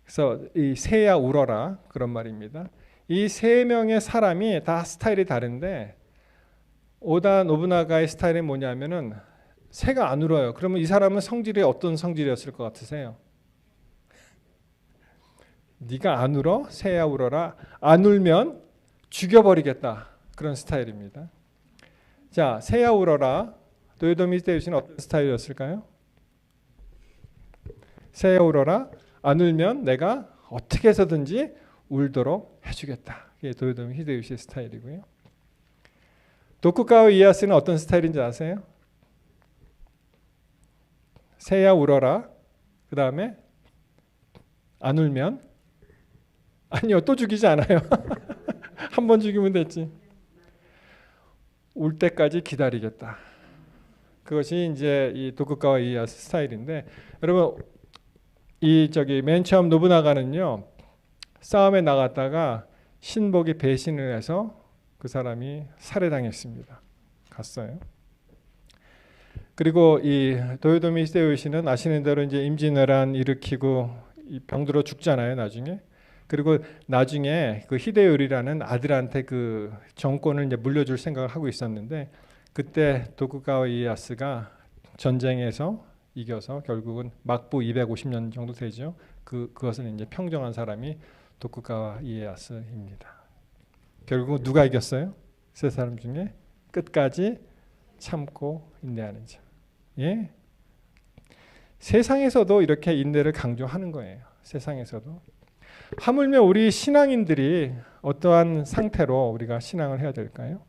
그래서 이 새야 울어라 그런 말입니다. 이 세 명의 사람이 다 스타일이 다른데 오다 노부나가의 스타일은 뭐냐면은 새가 안 울어요. 그러면 이 사람은 성질이 어떤 성질이었을 것 같으세요? 네가 안 울어? 새야 울어라. 안 울면 죽여버리겠다. 그런 스타일입니다. 자, 새야 울어라. 도요토미 히데요시는 어떤 스타일이었을까요? 새야 울어라. 안 울면 내가 어떻게 해서든지 울도록 해주겠다. 이게 도요토미 히데요시의 스타일이고요. 도쿠가와 이에야스는 어떤 스타일인지 아세요? 새야 울어라. 그 다음에 안 울면 아니요, 또 죽이지 않아요. 한 번 죽이면 됐지. 울 때까지 기다리겠다. 그것이 이제 이 도쿠가와 이에야스 스타일인데, 여러분 이 맨 처음 노부나가는요 싸움에 나갔다가 신복이 배신을 해서 그 사람이 살해당했습니다. 갔어요. 그리고 이 도요토미 히데요시는 아시는 대로 이제 임진왜란 일으키고 병들어 죽잖아요, 나중에. 그리고 나중에 그 히데요리라는 아들한테 그 정권을 이제 물려줄 생각을 하고 있었는데, 그때 도쿠가와 이에야스가 전쟁에서 이겨서 결국은 막부 250년 정도 되죠. 그것을 이제 평정한 사람이 도쿠가와 이에야스입니다. 결국 누가 이겼어요? 세 사람 중에 끝까지 참고 인내하는 자. 예? 세상에서도 이렇게 인내를 강조하는 거예요. 세상에서도. 하물며 우리 신앙인들이 어떠한 상태로 우리가 신앙을 해야 될까요?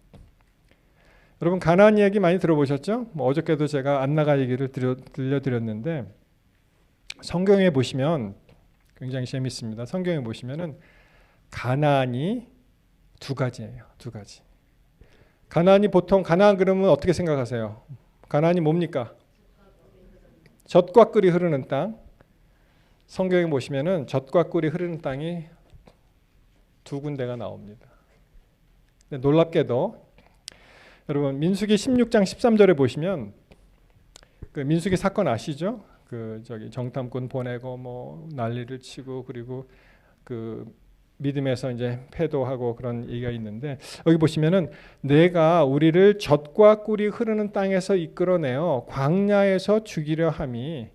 여러분 가나안 이야기 많이 들어보셨죠? 뭐 어저께도 제가 안나가 얘기를 들려드렸는데, 성경에 보시면 굉장히 재밌습니다. 성경에 보시면은 가나안이 두 가지예요. 두 가지. 가나안이 보통 가나안 그러면 어떻게 생각하세요? 가나안이 뭡니까? 젖과 꿀이 흐르는 땅. 성경에 보시면은 젖과 꿀이 흐르는 땅이 두 군데가 나옵니다. 근데 놀랍게도 여러분 민수기 16장 13절에 보시면 그 민수기 사건 아시죠? 그 정탐꾼 보내고 뭐 난리를 치고 그리고 그 믿음에서 이제 패도하고 그런 얘기가 있는데, 여기 보시면은 내가 우리를 젖과 꿀이 흐르는 땅에서 이끌어내어 광야에서 죽이려 함이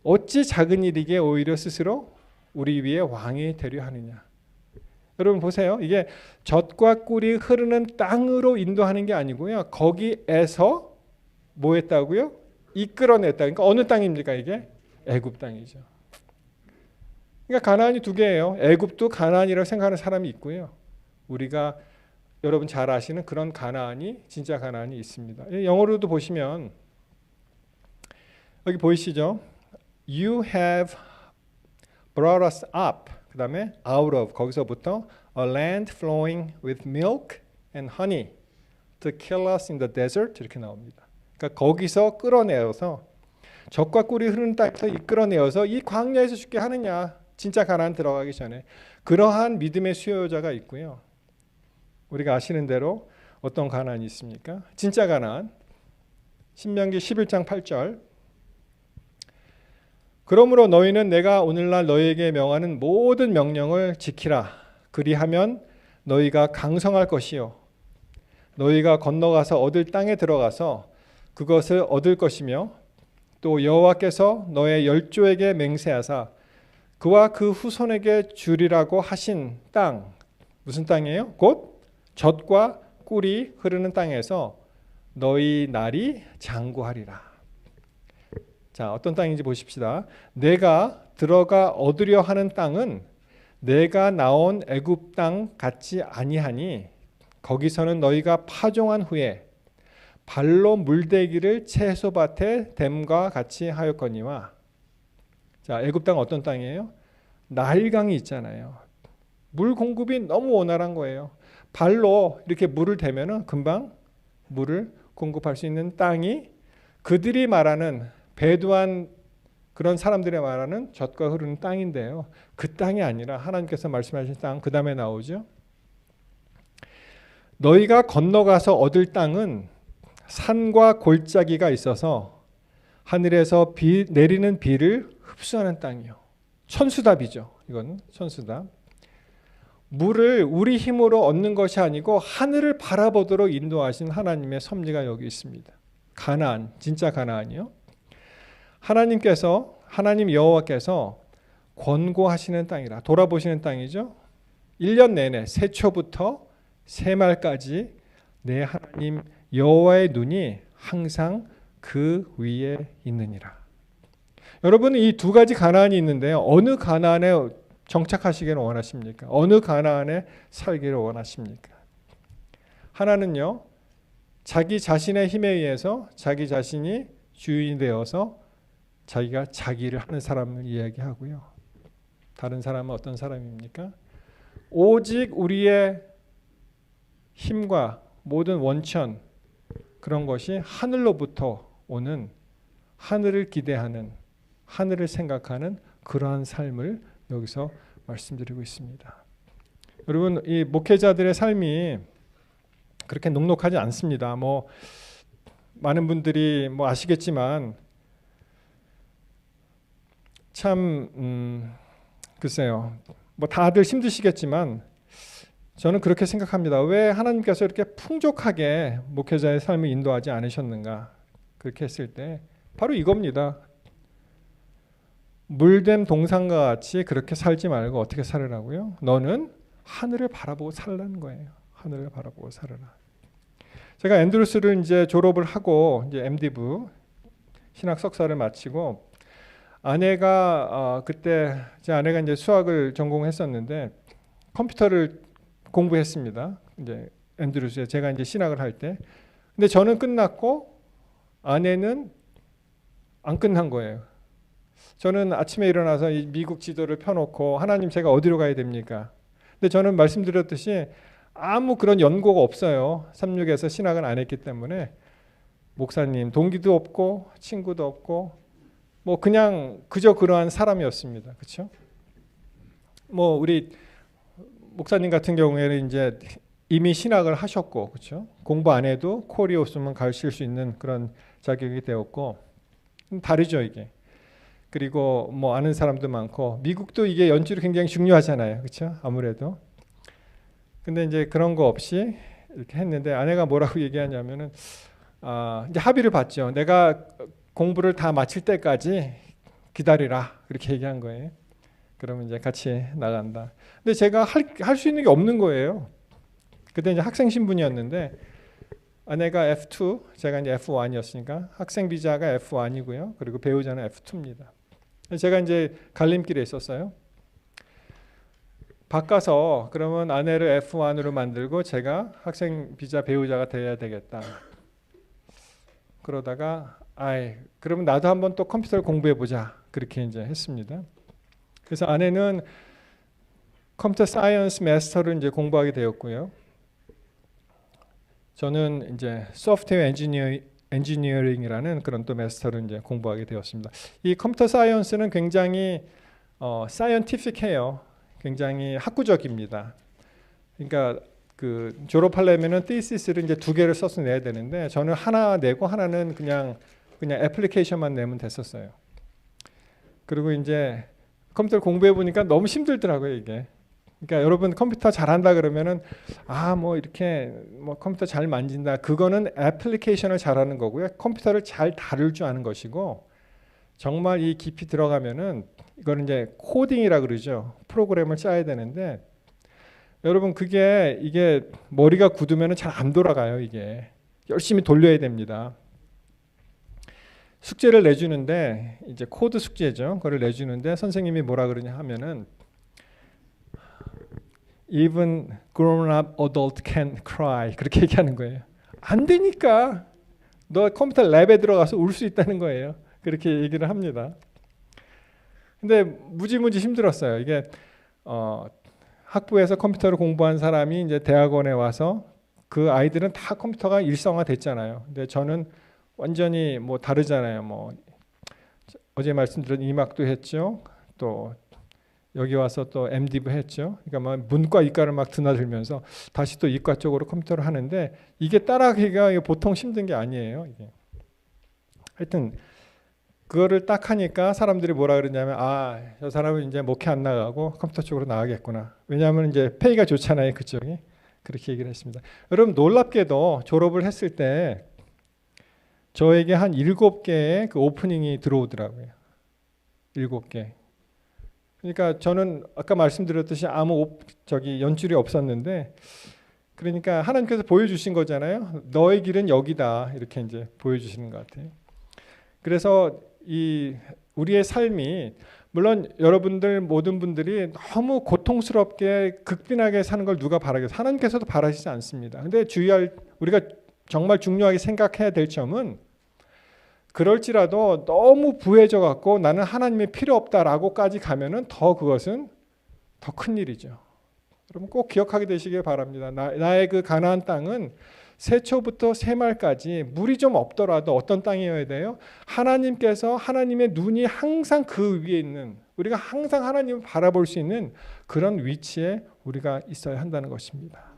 어찌 작은 일이게 오히려 스스로 우리 위에 왕이 되려 하느냐. 여러분 보세요. 이게 젖과 꿀이 흐르는 땅으로 인도하는 게 아니고요. 거기에서 뭐 했다고요? 이끌어냈다. 그러니까 어느 땅입니까 이게? 애굽 땅이죠. 그러니까 가나안이 두 개예요. 애굽도 가나안이라고 생각하는 사람이 있고요. 우리가 여러분 잘 아시는 그런 가나안이 진짜 가나안이 있습니다. 영어로도 보시면 여기 보이시죠? You have brought us up. 그 다음에 out of, 거기서부터 a land flowing with milk and honey to kill us in the desert, 이렇게 나옵니다. 그러니까 거기서 끌어내어서 젖과 꿀이 흐르는 땅에서 이끌어내어서 이 광야에서 죽게 하느냐. 진짜 가나안 들어가기 전에. 그러한 믿음의 수요자가 있고요. 우리가 아시는 대로 어떤 가나안이 있습니까? 진짜 가나안. 신명기 11장 8절. 그러므로 너희는 내가 오늘날 너희에게 명하는 모든 명령을 지키라. 그리하면 너희가 강성할 것이요 너희가 건너가서 얻을 땅에 들어가서 그것을 얻을 것이며, 또 여호와께서 너의 열조에게 맹세하사 그와 그 후손에게 주리라고 하신 땅, 무슨 땅이에요? 곧 젖과 꿀이 흐르는 땅에서 너희 날이 장구하리라. 자, 어떤 땅인지 보십시다. 내가 들어가 얻으려 하는 땅은 내가 나온 애굽 땅 같지 아니하니 거기서는 너희가 파종한 후에 발로 물대기를 채소밭에 댐과 같이 하였거니와. 자, 애굽 땅은 어떤 땅이에요? 나일강이 있잖아요. 물 공급이 너무 원활한 거예요. 발로 이렇게 물을 대면은 금방 물을 공급할 수 있는 땅이 그들이 말하는 배두한 그런 사람들이 말하는 젖과 흐르는 땅인데요. 그 땅이 아니라 하나님께서 말씀하신 땅 그 다음에 나오죠. 너희가 건너가서 얻을 땅은 산과 골짜기가 있어서 하늘에서 내리는 비를 흡수하는 땅이요. 천수답이죠. 이건 천수답. 물을 우리 힘으로 얻는 것이 아니고 하늘을 바라보도록 인도하신 하나님의 섭리가 여기 있습니다. 가나안, 진짜 가나안이요. 하나님 여호와께서 권고하시는 땅이라, 돌아보시는 땅이죠. 1년 내내 새초부터 새말까지 내 하나님 여호와의 눈이 항상 그 위에 있느니라. 여러분은 이 두 가지 가나안이 있는데요. 어느 가나안에 정착하시기를 원하십니까? 어느 가나안에 살기를 원하십니까? 하나는요, 자기 자신의 힘에 의해서 자기 자신이 주인이 되어서 자기가 자기를 하는 사람을 이야기하고요. 다른 사람은 어떤 사람입니까? 오직 우리의 힘과 모든 원천, 그런 것이 하늘로부터 오는, 하늘을 기대하는, 하늘을 생각하는 그러한 삶을 여기서 말씀드리고 있습니다. 여러분, 이 목회자들의 삶이 그렇게 녹록하지 않습니다. 많은 분들이 아시겠지만 참 글쎄요. 다들 힘드시겠지만 저는 그렇게 생각합니다. 왜 하나님께서 이렇게 풍족하게 목회자의 삶을 인도하지 않으셨는가? 그렇게 했을 때 바로 이겁니다. 물된 동산과 같이 그렇게 살지 말고 어떻게 살으라고요? 너는 하늘을 바라보고 살라는 거예요. 하늘을 바라보고 살아라. 제가 앤드루스를 이제 졸업을 하고 이제 MD부 신학 석사를 마치고 아내가 그때 제 아내가 이제 수학을 전공했었는데 컴퓨터를 공부했습니다. 이제 앤드루스에 제가 이제 신학을 할 때. 근데 저는 끝났고 아내는 안 끝난 거예요. 저는 아침에 일어나서 이 미국 지도를 펴놓고 하나님 제가 어디로 가야 됩니까? 근데 저는 말씀드렸듯이 아무 그런 연고가 없어요. 36에서 신학을 안 했기 때문에 목사님 동기도 없고 친구도 없고 그냥 그저 그러한 사람이었습니다. 그렇죠? 우리 목사님 같은 경우에는 이제 이미 신학을 하셨고, 그렇죠? 공부 안 해도 콜이 없으면 가르칠 수 있는 그런 자격이 되었고, 다르죠 이게. 그리고 아는 사람도 많고, 미국도 이게 연줄이 굉장히 중요하잖아요, 그렇죠? 아무래도. 근데 이제 그런 거 없이 이렇게 했는데 아내가 뭐라고 얘기하냐면은 이제 합의를 봤죠. 내가 공부를 다 마칠 때까지 기다리라 그렇게 얘기한 거예요. 그러면 이제 같이 나간다. 근데 제가 할 수 있는 게 없는 거예요. 그때 이제 학생 신분이었는데 아내가 F2, 제가 이제 F1이었으니까 학생 비자가 F1이고요. 그리고 배우자는 F2입니다. 제가 이제 갈림길에 있었어요. 바꿔서 그러면 아내를 F1으로 만들고 제가 학생 비자 배우자가 돼야 되겠다. 그러다가 그러면 나도 한번 또 컴퓨터를 공부해 보자. 그렇게 이제 했습니다. 그래서 아내는 컴퓨터 사이언스 마스터를 이제 공부하게 되었고요. 저는 이제 소프트웨어 엔지니어링이라는 그런 또 마스터를 이제 공부하게 되었습니다. 이 컴퓨터 사이언스는 굉장히 사이언티픽해요. 굉장히 학구적입니다. 그러니까 그 졸업하려면은 thesis를 이제 2개를 써서 내야 되는데 저는 하나 내고 하나는 그냥 애플리케이션만 내면 됐었어요. 그리고 이제 컴퓨터를 공부해 보니까 너무 힘들더라고요, 이게. 그러니까 여러분 컴퓨터 잘한다 그러면은 이렇게 컴퓨터 잘 만진다. 그거는 애플리케이션을 잘하는 거고요. 컴퓨터를 잘 다룰 줄 아는 것이고 정말 이 깊이 들어가면은 이거는 이제 코딩이라 그러죠. 프로그램을 짜야 되는데 여러분 이게 머리가 굳으면은 잘 안 돌아가요, 이게. 열심히 돌려야 됩니다. 숙제를 내주는데 이제 코드 숙제죠. 그걸 내주는데 선생님이 뭐라 그러냐 하면은 Even grown-up adult can cry 그렇게 얘기하는 거예요. 안 되니까 너 컴퓨터 랩에 들어가서 울 수 있다는 거예요. 그렇게 얘기를 합니다. 근데 무지무지 힘들었어요. 이게 학부에서 컴퓨터를 공부한 사람이 이제 대학원에 와서 그 아이들은 다 컴퓨터가 일상화 됐잖아요. 근데 저는 완전히 뭐 다르잖아요. 뭐 어제 말씀드린 이막도 했죠. 또 여기 와서 또 MD부 했죠. 그러니까 막 문과 이과를 막 드나들면서 다시 또 이과 쪽으로 컴퓨터를 하는데 이게 따라가기가 보통 힘든 게 아니에요. 이게. 하여튼 그거를 딱 하니까 사람들이 뭐라 그러냐면 저 사람은 이제 목회 안 나가고 컴퓨터 쪽으로 나가겠구나. 왜냐하면 이제 페이가 좋잖아요. 그쪽이. 그렇게 얘기를 했습니다. 여러분 놀랍게도 졸업을 했을 때 저에게 한 7개의 그 오프닝이 들어오더라고요. 7개. 그러니까 저는 아까 말씀드렸듯이 아무 연줄이 없었는데 그러니까 하나님께서 보여주신 거잖아요. 너의 길은 여기다 이렇게 이제 보여주시는 것 같아요. 그래서 우리의 삶이 물론 여러분들 모든 분들이 너무 고통스럽게 극빈하게 사는 걸 누가 바라겠어요? 하나님께서도 바라시지 않습니다. 근데 우리가 정말 중요하게 생각해야 될 점은 그럴지라도 너무 부해져 갖고 나는 하나님이 필요 없다라고까지 가면은 그것은 더 큰 일이죠. 여러분 꼭 기억하게 되시길 바랍니다. 나의 그 가나안 땅은 새초부터 새말까지 물이 좀 없더라도 어떤 땅이어야 돼요? 하나님께서 하나님의 눈이 항상 그 위에 있는 우리가 항상 하나님을 바라볼 수 있는 그런 위치에 우리가 있어야 한다는 것입니다.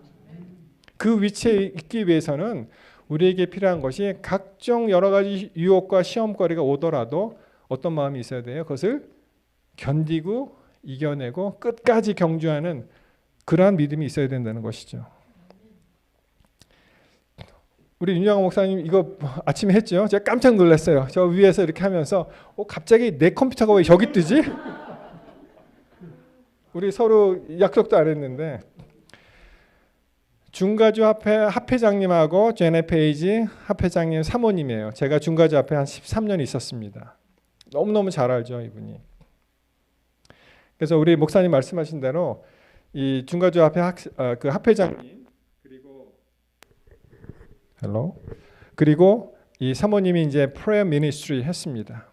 그 위치에 있기 위해서는 우리에게 필요한 것이 각종 여러 가지 유혹과 시험거리가 오더라도 어떤 마음이 있어야 돼요? 그것을 견디고 이겨내고 끝까지 경주하는 그러한 믿음이 있어야 된다는 것이죠. 우리 윤영아 목사님 이거 아침에 했죠? 제가 깜짝 놀랐어요. 저 위에서 이렇게 하면서 갑자기 내 컴퓨터가 왜 저기 뜨지? 우리 서로 약속도 안 했는데 중가주 합회장님하고 제네 페이지 합회장님 사모님이에요. 제가 중가주 앞에 한 13년 있었습니다. 너무너무 잘 알죠, 이분이. 그래서 우리 목사님 말씀하신 대로 이 중가주 앞에 그 합회장님 그리고 이 사모님이 이제 프레어 미니스트리 했습니다.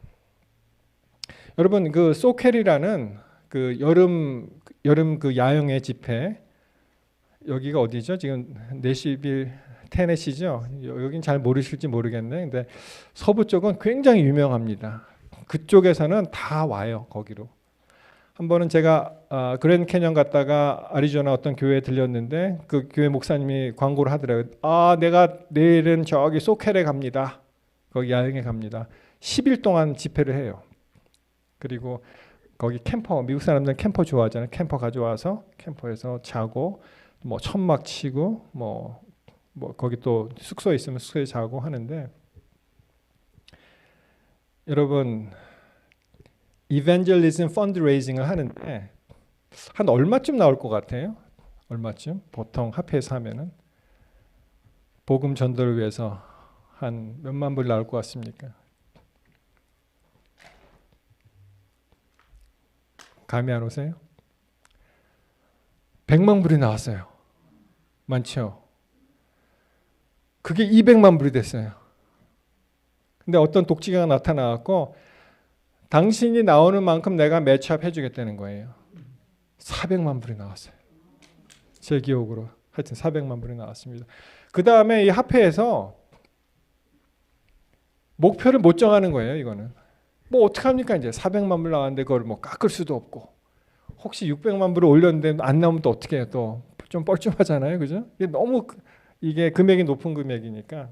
여러분 그 소켈이라는 그 여름 그 야영의 집회 여기가 어디죠? 지금 내시빌 테네시죠. 여긴 잘 모르실지 모르겠네. 근데 서부 쪽은 굉장히 유명합니다. 그쪽에서는 다 와요. 거기로. 한 번은 제가 그랜드 캐년 갔다가 아리조나 어떤 교회에 들렸는데 그 교회 목사님이 광고를 하더라고요. 내가 내일은 저기 소켈에 갑니다. 거기 야영에 갑니다. 10일 동안 집회를 해요. 그리고 거기 캠퍼, 미국 사람들은 캠퍼 좋아하잖아요. 캠퍼 가져와서 캠퍼에서 자고 뭐 천막 치고 뭐 거기 또 숙소에 있으면 숙소에 자고 하는데 여러분 이벤젤리즘 펀드레이징을 하는데 한 얼마쯤 나올 것 같아요? 얼마쯤? 보통 합해서 하면은 복음 전도를 위해서 한 몇만 불 나올 것 같습니까? 감이 안 오세요? 100만 불이 나왔어요. 많죠? 그게 200만 불이 됐어요. 근데 어떤 독지가가 나타나갖고 당신이 나오는 만큼 내가 매치업 해주겠다는 거예요. 400만 불이 나왔어요. 제 기억으로 하여튼 400만 불이 나왔습니다. 그 다음에 이 합회에서 목표를 못 정하는 거예요. 이거는 뭐 어떡합니까? 이제 400만 불 나왔는데 그걸 뭐 깎을 수도 없고 혹시 600만 불을 올렸는데 안 나오면 또 어떻게 해요? 또 좀 뻘쭘하잖아요. 그죠? 너무 이게 금액이 높은 금액이니까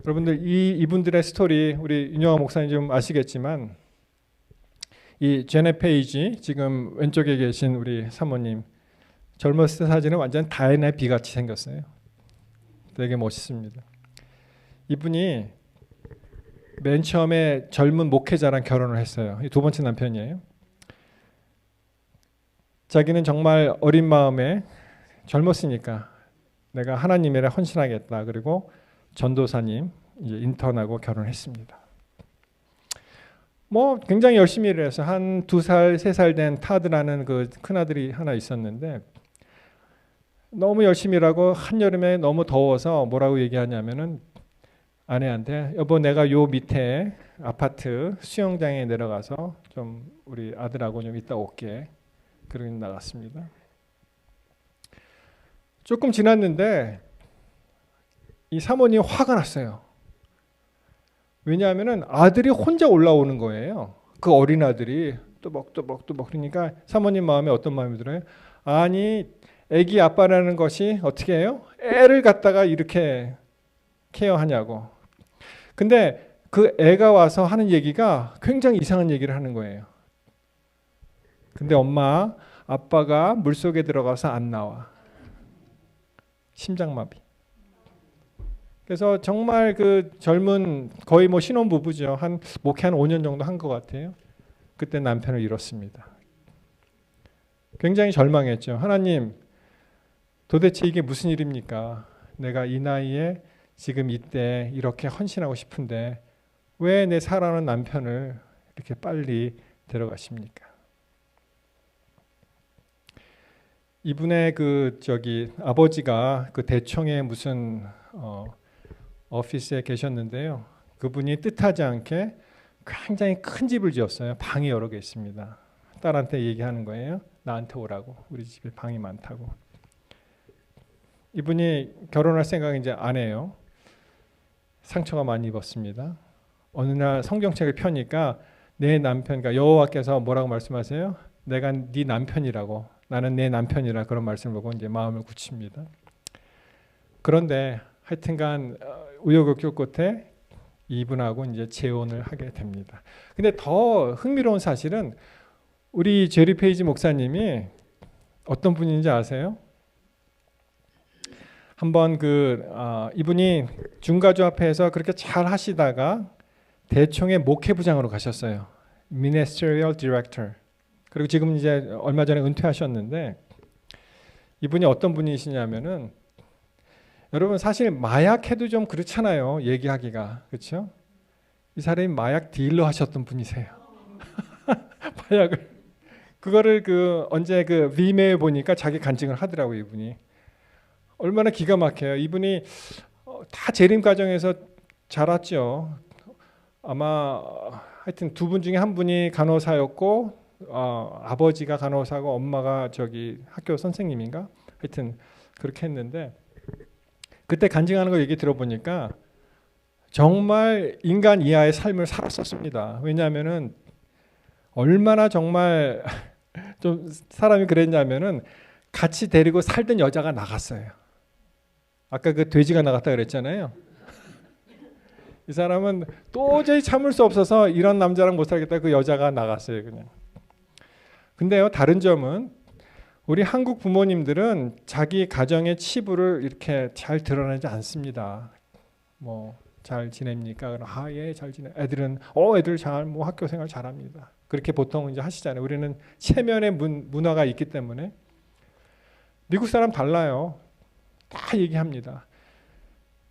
여러분들 이분들의 스토리 우리 윤영아 목사님 좀 아시겠지만 이 제네 페이지 지금 왼쪽에 계신 우리 사모님 젊었을 때 사진은 완전 다이앤의 비같이 생겼어요. 되게 멋있습니다. 이분이 맨 처음에 젊은 목회자랑 결혼을 했어요. 두 번째 남편이에요. 자기는 정말 어린 마음에 젊었으니까 내가 하나님에게 헌신하겠다. 그리고 전도사님 이제 인턴하고 결혼했습니다. 뭐 굉장히 열심히 일해서 한 2살, 3살 된 타드라는 그 큰아들이 하나 있었는데 너무 열심히 일하고 한여름에 너무 더워서 뭐라고 얘기하냐면은 아내한테 여보 내가 요 밑에 아파트 수영장에 내려가서 좀 우리 아들하고 좀 이따 올게. 그러고 나갔습니다. 조금 지났는데 이 사모님 화가 났어요. 왜냐하면은 아들이 혼자 올라오는 거예요. 그 어린 아들이 또먹또먹또먹 그러니까 사모님 마음에 어떤 마음이 들어요? 아니 애기 아빠라는 것이 어떻게 해요? 애를 갖다가 이렇게 케어하냐고. 근데 그 애가 와서 하는 얘기가 굉장히 이상한 얘기를 하는 거예요. 근데 엄마, 아빠가 물속에 들어가서 안 나와. 심장마비. 그래서 정말 그 젊은 거의 뭐 신혼부부죠. 목회 한 5년 정도 한 것 같아요. 그때 남편을 잃었습니다. 굉장히 절망했죠. 하나님, 도대체 이게 무슨 일입니까? 내가 이 나이에 지금 이때 이렇게 헌신하고 싶은데 왜 내 사랑하는 남편을 이렇게 빨리 데려가십니까? 이분의 아버지가 그 대청의 무슨 오피스에 계셨는데요. 그분이 뜻하지 않게 굉장히 큰 집을 지었어요. 방이 여러 개 있습니다. 딸한테 얘기하는 거예요. 나한테 오라고. 우리 집에 방이 많다고. 이분이 결혼할 생각 이제 안 해요. 상처가 많이 입었습니다. 어느 날 성경책을 펴니까 내 남편, 그러니까 여호와께서 뭐라고 말씀하세요? 내가 네 남편이라고. 나는 내 남편이라 그런 말씀을 보고 이제 마음을 굳힙니다. 그런데 하여튼간 우여곡절 끝에 이분하고 이제 재혼을 하게 됩니다. 근데 더 흥미로운 사실은 우리 제리 페이지 목사님이 어떤 분인지 아세요? 한번 이분이 중가조합회에서 그렇게 잘 하시다가 대총의 목회부장으로 가셨어요. Ministerial Director. 그리고 지금 이제 얼마 전에 은퇴하셨는데 이분이 어떤 분이시냐면은 여러분 사실 마약해도 좀 그렇잖아요. 얘기하기가. 그렇죠? 이 사람이 마약 딜러 하셨던 분이세요. 마약을. 그거를 언제 위메에 보니까 자기 간증을 하더라고요. 이분이. 얼마나 기가 막혀요. 이분이 다 재림 과정에서 자랐죠. 아마 하여튼 2분 중에 한 분이 간호사였고 아버지가 간호사고 엄마가 학교 선생님인가? 하여튼 그렇게 했는데 그때 간증하는 거 얘기 들어보니까 정말 인간 이하의 삶을 살았었습니다. 왜냐하면은 얼마나 정말 좀 사람이 그랬냐면은 같이 데리고 살던 여자가 나갔어요. 아까 그 돼지가 나갔다 그랬잖아요. 이 사람은 도저히 참을 수 없어서 이런 남자랑 못 살겠다 그 여자가 나갔어요. 그냥. 근데요 다른 점은 우리 한국 부모님들은 자기 가정의 치부를 이렇게 잘 드러내지 않습니다. 뭐 잘 지냅니까? 예, 잘 지내. 애들은 애들 잘 뭐 학교 생활 잘합니다. 그렇게 보통 이제 하시잖아요. 우리는 체면의 문화가 있기 때문에 미국 사람 달라요. 다 얘기합니다.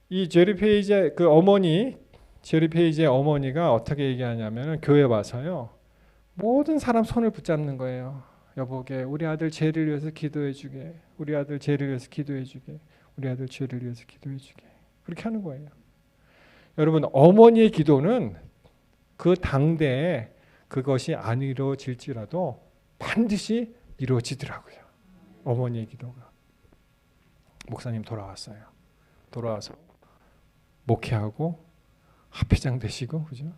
이 제리 페이지의 제리 페이지의 어머니가 어떻게 얘기하냐면 교회 와서요. 모든 사람 손을 붙잡는 거예요. 여보게 우리 아들 제리를 위해서 기도해 주게. 우리 아들 제리를 위해서 기도해 주게. 우리 아들 제리를 위해서 기도해 주게. 그렇게 하는 거예요. 여러분 어머니의 기도는 그 당대에 그것이 안 이루어질지라도 반드시 이루어지더라고요. 어머니의 기도가. 목사님 돌아왔어요. 돌아와서 목회하고 합회장 되시고 그죠?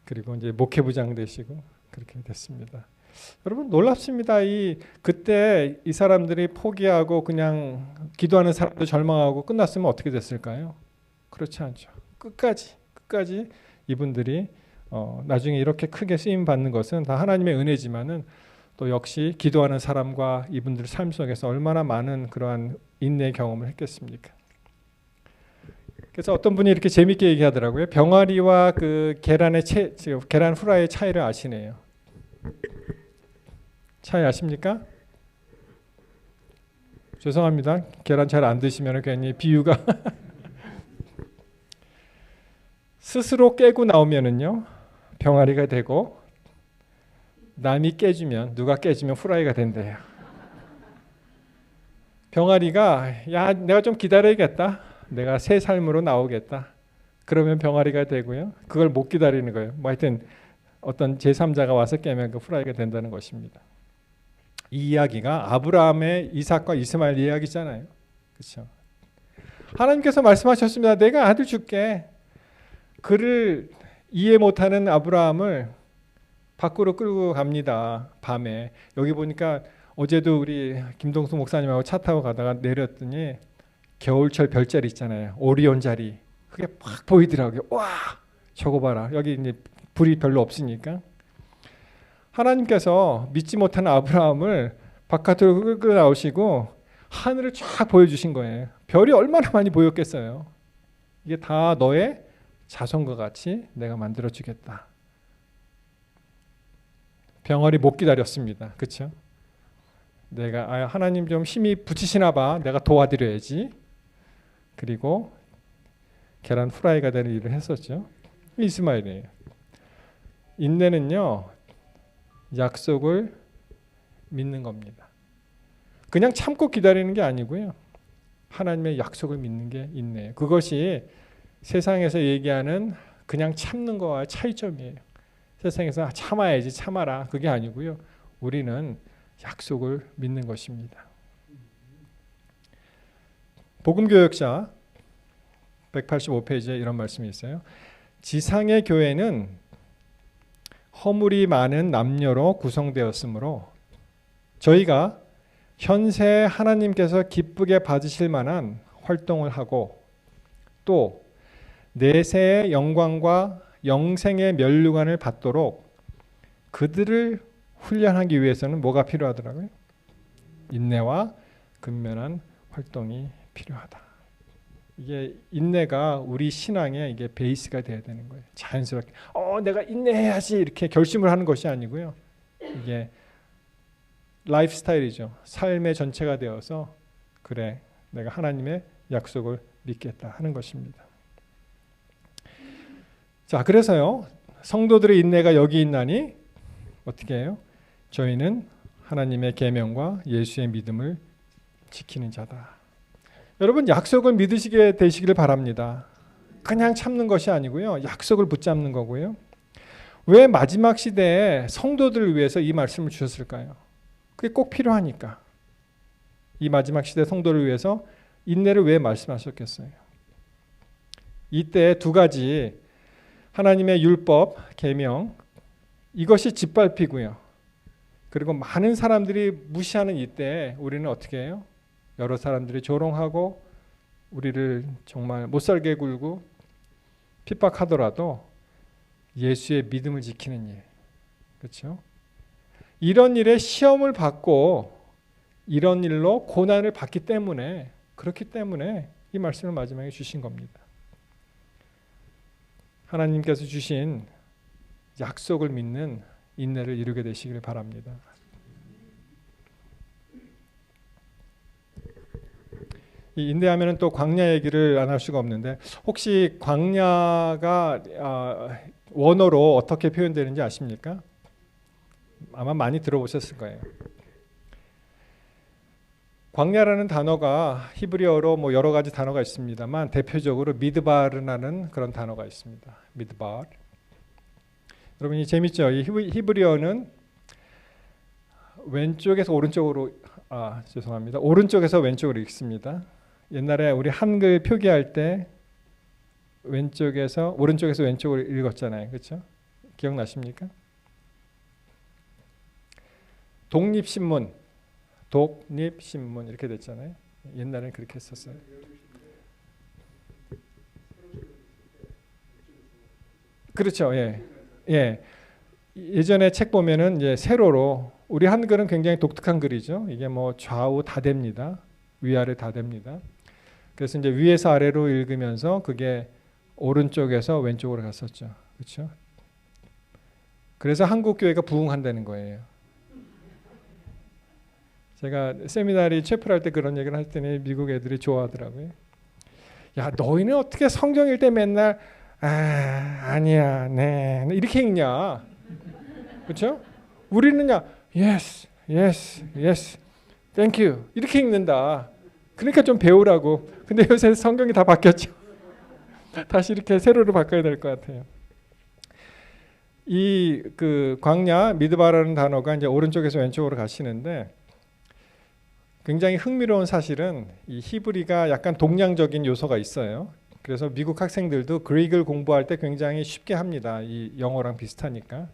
그리고 이제 목회부장 되시고 그렇게 됐습니다. 여러분 놀랍습니다. 그때 이 사람들이 포기하고 그냥 기도하는 사람도 절망하고 끝났으면 어떻게 됐을까요? 그렇지 않죠. 끝까지 이분들이 나중에 이렇게 크게 쓰임 받는 것은 다 하나님의 은혜지만은 또 역시 기도하는 사람과 이분들 삶 속에서 얼마나 많은 그러한 인내 경험을 했겠습니까? 그래서 어떤 분이 이렇게 재밌게 얘기하더라고요. 병아리와 계란 후라이의 차이를 아시네요. 차이 아십니까? 죄송합니다. 계란 잘 안 드시면 괜히 비유가 스스로 깨고 나오면은요 병아리가 되고 남이 깨주면 누가 깨주면 후라이가 된대요. 병아리가 야 내가 좀 기다려야겠다. 내가 새 삶으로 나오겠다. 그러면 병아리가 되고요. 그걸 못 기다리는 거예요. 뭐 하여튼 어떤 제3자가 와서 깨면 그 후라이가 된다는 것입니다. 이 이야기가 아브라함의 이삭과 이스마엘 이야기잖아요. 그렇죠? 하나님께서 말씀하셨습니다. 내가 아들 줄게. 그를 이해 못하는 아브라함을 밖으로 끌고 갑니다. 밤에. 여기 보니까 어제도 우리 김동수 목사님하고 차 타고 가다가 내렸더니 겨울철 별자리 있잖아요. 오리온 자리. 그게 팍 보이더라고요. 와, 저거 봐라. 여기 이제 불이 별로 없으니까. 하나님께서 믿지 못하는 아브라함을 바깥으로 끌고 나오시고 하늘을 쫙 보여주신 거예요. 별이 얼마나 많이 보였겠어요. 이게 다 너의 자손과 같이 내가 만들어주겠다. 병아리 못 기다렸습니다. 그렇죠? 내가 하나님 좀 힘이 붙이시나 봐. 내가 도와드려야지. 그리고 계란 후라이가 되는 일을 했었죠. 이스마엘이에요. 인내는요. 약속을 믿는 겁니다. 그냥 참고 기다리는 게 아니고요. 하나님의 약속을 믿는 게 인내예요. 그것이 세상에서 얘기하는 그냥 참는 거와 차이점이에요. 세상에서 참아야지 참아라 그게 아니고요. 우리는 약속을 믿는 것입니다. 복음교역자 185페이지에 이런 말씀이 있어요. 지상의 교회는 허물이 많은 남녀로 구성되었으므로 저희가 현세 하나님께서 기쁘게 받으실 만한 활동을 하고 또 내세의 영광과 영생의 면류관을 받도록 그들을 훈련하기 위해서는 뭐가 필요하더라고요? 인내와 근면한 활동이 필요하다. 이게 인내가 우리 신앙의 이게 베이스가 돼야 되는 거예요. 자연스럽게 내가 인내해야지 이렇게 결심을 하는 것이 아니고요. 이게 라이프 스타일이죠. 삶의 전체가 되어서 그래 내가 하나님의 약속을 믿겠다 하는 것입니다. 자, 그래서요. 성도들의 인내가 여기 있나니 어떻게 해요? 저희는 하나님의 계명과 예수의 믿음을 지키는 자다. 여러분 약속을 믿으시게 되시기를 바랍니다. 그냥 참는 것이 아니고요. 약속을 붙잡는 거고요. 왜 마지막 시대에 성도들을 위해서 이 말씀을 주셨을까요? 그게 꼭 필요하니까. 이 마지막 시대 성도를 위해서 인내를 왜 말씀하셨겠어요? 이때 두 가지 하나님의 율법, 계명 이것이 짓밟히고요. 그리고 많은 사람들이 무시하는 이때 우리는 어떻게 해요? 여러 사람들이 조롱하고 우리를 정말 못살게 굴고 핍박하더라도 예수의 믿음을 지키는 일. 그렇죠? 이런 일에 시험을 받고 이런 일로 고난을 받기 때문에 그렇기 때문에 이 말씀을 마지막에 주신 겁니다. 하나님께서 주신 약속을 믿는 인내를 이루게 되시기를 바랍니다. 이 인내하면은 또 광야 얘기를 안 할 수가 없는데 혹시 광야가 원어로 어떻게 표현되는지 아십니까? 아마 많이 들어보셨을 거예요. 광야라는 단어가 히브리어로 뭐 여러 가지 단어가 있습니다만 대표적으로 미드바르라는 그런 단어가 있습니다. 미드바르. 여러분이 재밌죠? 이 히브리어는 왼쪽에서 오른쪽으로 죄송합니다. 오른쪽에서 왼쪽으로 읽습니다. 옛날에 우리 한글 표기할 때 오른쪽에서 왼쪽으로 읽었잖아요. 그렇죠? 기억나십니까? 독립신문 이렇게 됐잖아요. 옛날에는 그렇게 했었어요. 그렇죠. 예. 예. 예전에 책 보면은 이제 세로로 우리 한글은 굉장히 독특한 글이죠. 이게 뭐 좌우 다 됩니다. 위아래 다 됩니다. 그래서 이제 위에서 아래로 읽으면서 그게 오른쪽에서 왼쪽으로 갔었죠. 그렇죠? 그래서 한국 교회가 부흥한다는 거예요. 제가 세미나리 채플할 때 그런 얘기를 했더니 미국 애들이 좋아하더라고요. 야, 너희는 어떻게 성경 읽을 때 맨날 아니야, 네, 이렇게 읽냐, 그렇죠? 우리는요, yes, yes, yes, thank you 이렇게 읽는다. 그러니까 좀 배우라고. 근데 요새 성경이 다 바뀌었죠. 다시 이렇게 세로로 바꿔야 될 것 같아요. 이 그 광야 미드바라는 단어가 이제 오른쪽에서 왼쪽으로 가시는데 굉장히 흥미로운 사실은 이 히브리가 약간 동양적인 요소가 있어요. 그래서 미국 학생들도 그릭을 공부할 때 굉장히 쉽게 합니다. 이 영어랑 비슷하니까.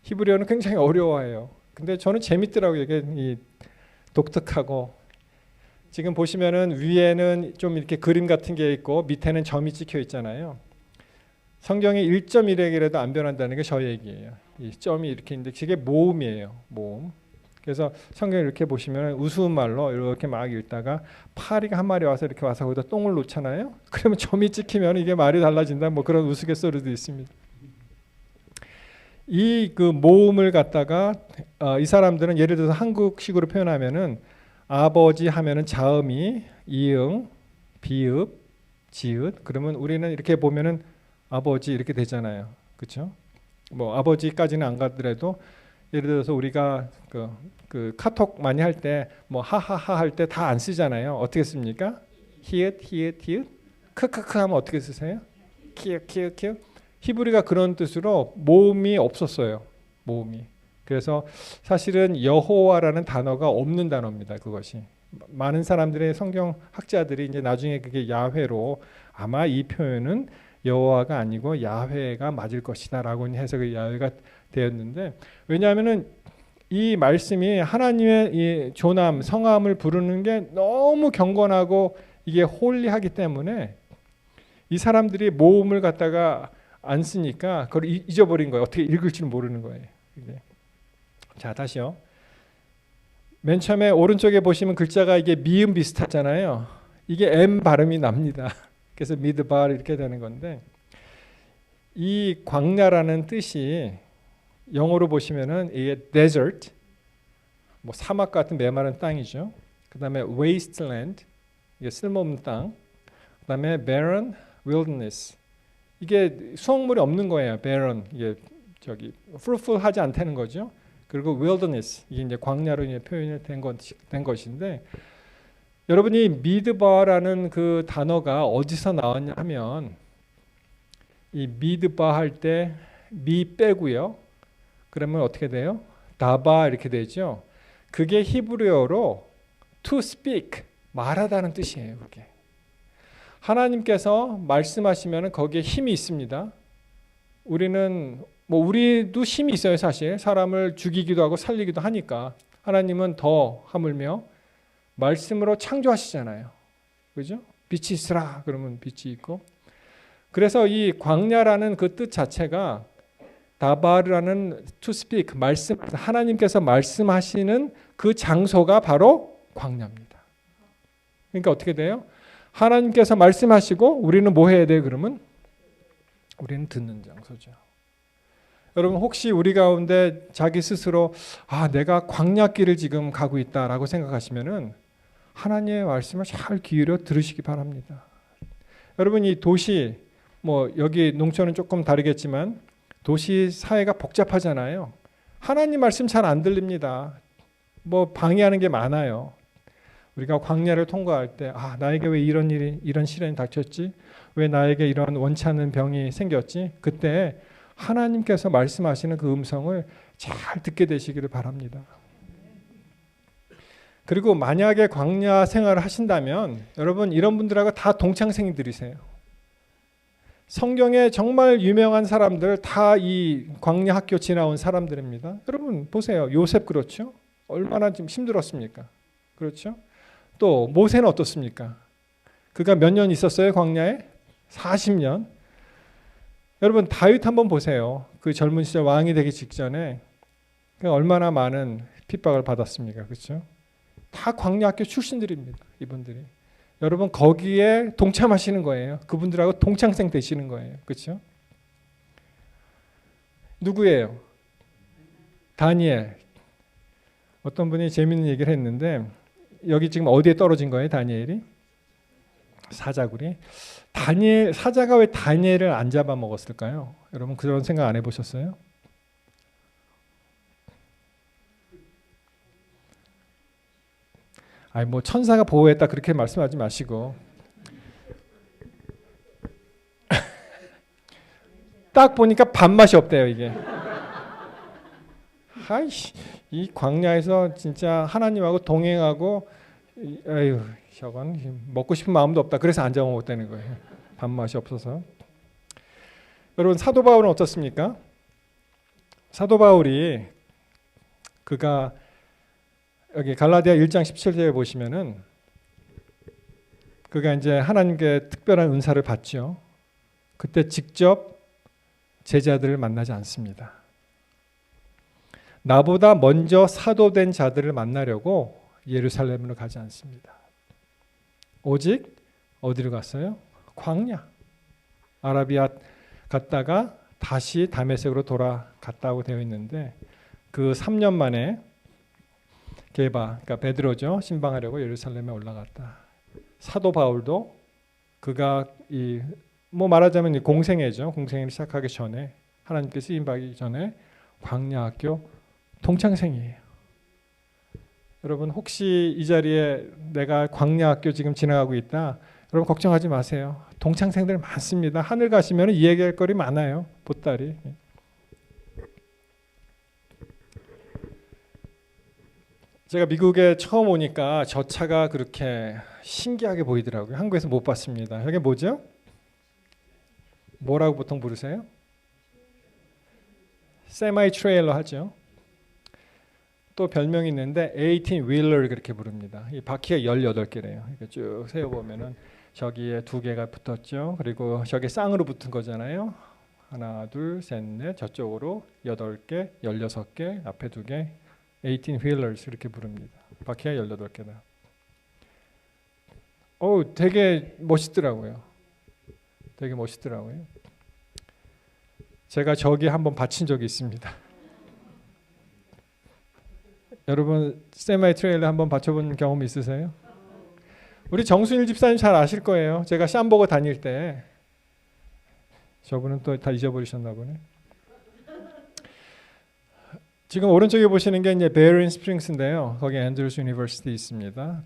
히브리어는 굉장히 어려워해요. 근데 저는 재밌더라고요. 이게 이 독특하고 지금 보시면은 위에는 좀 이렇게 그림 같은 게 있고 밑에는 점이 찍혀 있잖아요. 성경이 1.1획이라도 안 변한다는 게 저 얘기예요. 이 점이 이렇게 있는데 그게 모음이에요. 모음. 그래서 성경을 이렇게 보시면 우스운 말로 이렇게 막 읽다가 파리가 한 마리 와서 이렇게 와서 거기다 똥을 놓잖아요. 그러면 점이 찍히면 이게 말이 달라진다. 뭐 그런 우스갯소리도 있습니다. 이 그 모음을 갖다가 이 사람들은 예를 들어서 한국식으로 표현하면은 아버지 하면은 자음이 이응, 비읍, 지읒. 그러면 우리는 이렇게 보면은 아버지 이렇게 되잖아요. 그렇죠? 뭐 아버지까지는 안 가더라도 예를 들어서 우리가 그 카톡 많이 할 때 뭐 하하하 할 때 다 안 쓰잖아요. 어떻게 씁니까? 히읗 히읗 히읗 크크크 하면 어떻게 쓰세요? 키읔 키읔 키읔. 히브리가 그런 뜻으로 모음이 없었어요. 모음이. 그래서 사실은 여호와라는 단어가 없는 단어입니다. 그것이. 많은 사람들의 성경 학자들이 이제 나중에 그게 야훼로 아마 이 표현은 여호와가 아니고 야훼가 맞을 것이다라고 해석이 야훼가 되었는데 왜냐하면은 이 말씀이 하나님의 이 조남 성함을 부르는 게 너무 경건하고 이게 홀리하기 때문에 이 사람들이 모음을 갖다가 안 쓰니까 그걸 잊어버린 거예요. 어떻게 읽을 줄 모르는 거예요. 자 다시요. 맨 처음에 오른쪽에 보시면 글자가 이게 미음 비슷하잖아요. 이게 M 발음이 납니다. 그래서 미드발 이렇게 되는 건데 이 광야라는 뜻이 영어로 보시면은 이게 desert, 뭐 사막 같은 메마른 땅이죠. 그다음에 wasteland, 이게 쓸모없는 땅. 그다음에 barren, wilderness. 이게 수확물이 없는 거예요. barren, 이게 저기 fruitful하지 않다는 거죠. 그리고 wilderness, 이게 이제 광야로 이제 표현이 된 것인데 여러분이 미드바라는 그 단어가 어디서 나왔냐 하면 이 미드바 할 때 미 빼고요. 그러면 어떻게 돼요? 다바 이렇게 되죠. 그게 히브리어로 to speak, 말하다는 뜻이에요. 그게. 하나님께서 말씀하시면 거기에 힘이 있습니다. 우리는 뭐 우리도 힘이 있어요. 사실 사람을 죽이기도 하고 살리기도 하니까 하나님은 더 하물며 말씀으로 창조하시잖아요. 그죠? 빛이 있으라 그러면 빛이 있고. 그래서 이 광야라는 그 뜻 자체가 다바르라는 to speak, 말씀, 하나님께서 말씀하시는 그 장소가 바로 광야입니다. 그러니까 어떻게 돼요? 하나님께서 말씀하시고 우리는 뭐 해야 돼요? 그러면 우리는 듣는 장소죠. 여러분 혹시 우리 가운데 자기 스스로 내가 광야길을 지금 가고 있다라고 생각하시면은 하나님의 말씀을 잘 기울여 들으시기 바랍니다. 여러분 이 도시 뭐 여기 농촌은 조금 다르겠지만 도시 사회가 복잡하잖아요. 하나님 말씀 잘 안 들립니다. 뭐 방해하는 게 많아요. 우리가 광야를 통과할 때 나에게 왜 이런 일이 이런 시련이 닥쳤지? 왜 나에게 이런 원치 않는 병이 생겼지? 그때 하나님께서 말씀하시는 그 음성을 잘 듣게 되시기를 바랍니다. 그리고 만약에 광야 생활을 하신다면 여러분 이런 분들하고 다 동창생들이세요. 성경에 정말 유명한 사람들 다 이 광야 학교 지나온 사람들입니다. 여러분 보세요. 요셉 그렇죠? 얼마나 좀 힘들었습니까? 그렇죠? 또 모세는 어떻습니까? 그가 몇 년 있었어요? 광야에? 40년. 여러분 다윗 한번 보세요. 그 젊은 시절 왕이 되기 직전에 얼마나 많은 핍박을 받았습니까? 그렇죠? 다 광야 학교 출신들입니다. 이분들이. 여러분 거기에 동참하시는 거예요. 그분들하고 동창생 되시는 거예요. 그렇죠? 누구예요? 다니엘. 어떤 분이 재밌는 얘기를 했는데 여기 지금 어디에 떨어진 거예요? 다니엘이? 사자굴이. 다니엘, 사자가 왜 다니엘을 안 잡아먹었을까요? 여러분 그런 생각 안 해보셨어요? 아니 뭐 천사가 보호했다 그렇게 말씀하지 마시고 딱 보니까 밥맛이 없대요 이게. 아이씨, 이 광야에서 진짜 하나님하고 동행하고 아유 저건 먹고 싶은 마음도 없다. 그래서 안 잡아먹었다는 거예요. 밥맛이 없어서. 여러분 사도 바울은 어떻습니까? 사도 바울이 그가 여기 갈라디아 1장 17절에 보시면은 그가 이제 하나님께 특별한 은사를 받죠. 그때 직접 제자들을 만나지 않습니다. 나보다 먼저 사도된 자들을 만나려고 예루살렘으로 가지 않습니다. 오직 어디로 갔어요? 광야. 아라비아 갔다가 다시 다메섹으로 돌아갔다고 되어 있는데 그 3년 만에 그러니까 베드로죠. 신방하려고 예루살렘에 올라갔다. 사도 바울도 그가 뭐 말하자면 이 공생애죠. 공생애를 시작하기 전에 하나님께 쓰임 받기 전에 광야학교 동창생이에요. 여러분 혹시 이 자리에 내가 광야학교 지금 지나가고 있다. 여러분 걱정하지 마세요. 동창생들 많습니다. 하늘 가시면 이야기할 거리 많아요. 보따리. 제가 미국에 처음 오니까 저 차가 그렇게 신기하게 보이더라고요. 한국에서 못 봤습니다. 이게 뭐죠? 뭐라고 보통 부르세요? 세마이 트레일러 하죠. 또 별명이 있는데 18 wheeler 그렇게 부릅니다. 이 바퀴가 18개래요. 이렇게 쭉 세어보면은 저기에 2개가 붙었죠. 그리고 저기 쌍으로 붙은 거잖아요. 하나, 둘, 셋, 넷. 저쪽으로 8개, 16개, 앞에 2개. 18 wheelers 이렇게 부릅니다. 바퀴가 18개다. 되게 멋있더라고요. 되게 멋있더라고요. 제가 저기 한번 받친 적이 있습니다. 여러분 세마이 트레일러 한번 받쳐본 경험 있으세요? 우리 정순일 집사님 잘 아실 거예요. 제가 샴버거 다닐 때 저분은 또 다 잊어버리셨나 보네. 지금 오른쪽에 보시는 게 이제 베어린 스프링스인데요. 거기 앤드루스 유니버시티 있습니다.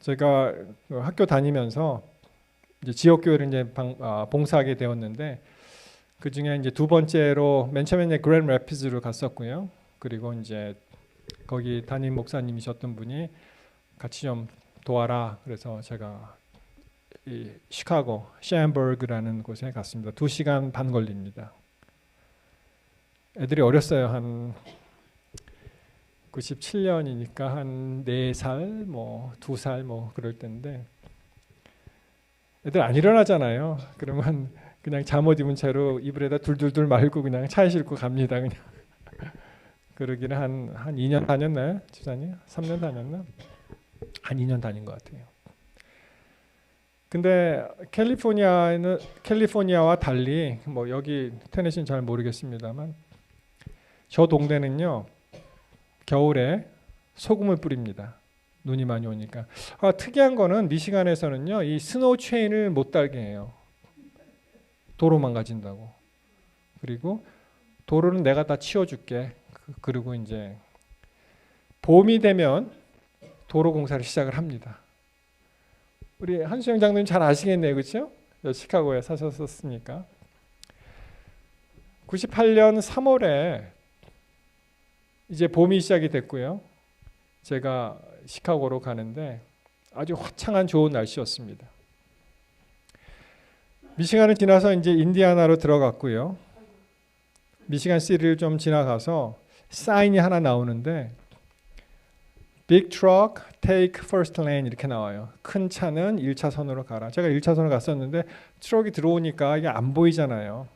제가 학교 다니면서 이제 지역 교회를 이제 봉사하게 되었는데 그 중에 이제 2번째로 맨 처음에 그랜드 래피즈로 갔었고요. 그리고 이제 거기 담임 목사님이셨던 분이 같이 좀 도와라. 그래서 제가 이 시카고 샴버그라는 곳에 갔습니다. 2시간 반 걸립니다. 애들이 어렸어요. 한 97년이니까 한 4살, 뭐 2살 뭐 그럴 때인데 애들 안 일어나잖아요. 그러면 그냥 잠옷 입은 채로 이불에다 둘둘둘 말고 그냥 차에 싣고 갑니다. 그냥 그러기는 한 2년 다녔나요, 집사님? 3년 다녔나? 한 2년 다닌 것 같아요. 근데 캘리포니아와 달리 뭐 여기 테네시는 잘 모르겠습니다만 저 동네는요 겨울에 소금을 뿌립니다. 눈이 많이 오니까. 특이한 거는 미시간에서는요 이 스노우 체인을 못 달게 해요. 도로 망가진다고. 그리고 도로는 내가 다 치워줄게. 그리고 이제 봄이 되면 도로 공사를 시작을 합니다. 우리 한수영 장로님 잘 아시겠네요, 그렇죠? 시카고에 사셨었으니까. 98년 3월에 이제 봄이 시작이 됐고요. 제가 시카고로 가는데 아주 화창한 좋은 날씨였습니다. 미시간을 지나서 이제 인디아나로 들어갔고요. 미시간 시티를 좀 지나가서 사인이 하나 나오는데 Big truck take first lane 이렇게 나와요. 큰 차는 1차선으로 가라. 제가 1차선으로 갔었는데 트럭이 들어오니까 이게 안 보이잖아요.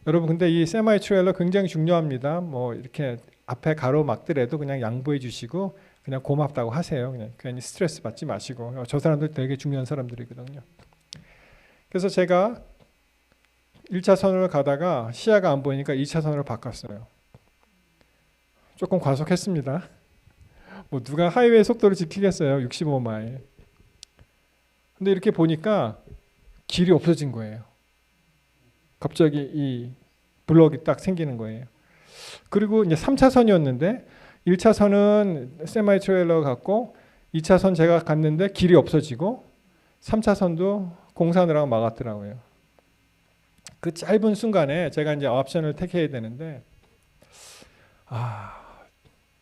여러분 근데 이 세마이 트레일러 굉장히 중요합니다. 뭐 이렇게 앞에 가로막더라도 그냥 양보해 주시고 그냥 고맙다고 하세요. 그냥 괜히 스트레스 받지 마시고. 저 사람들 되게 중요한 사람들이거든요. 그래서 제가 1차선으로 가다가 시야가 안 보이니까 2차선으로 바꿨어요. 조금 과속했습니다. 뭐 누가 하이웨이 속도를 지키겠어요. 65마일. 근데 이렇게 보니까 길이 없어진 거예요. 갑자기 이 블럭이 딱 생기는 거예요. 그리고 이제 3차선이었는데 1차선은 세마이 트레일러 갔고 2차선 제가 갔는데 길이 없어지고 3차선도 공사하느라고 막았더라고요. 그 짧은 순간에 제가 이제 옵션을 택해야 되는데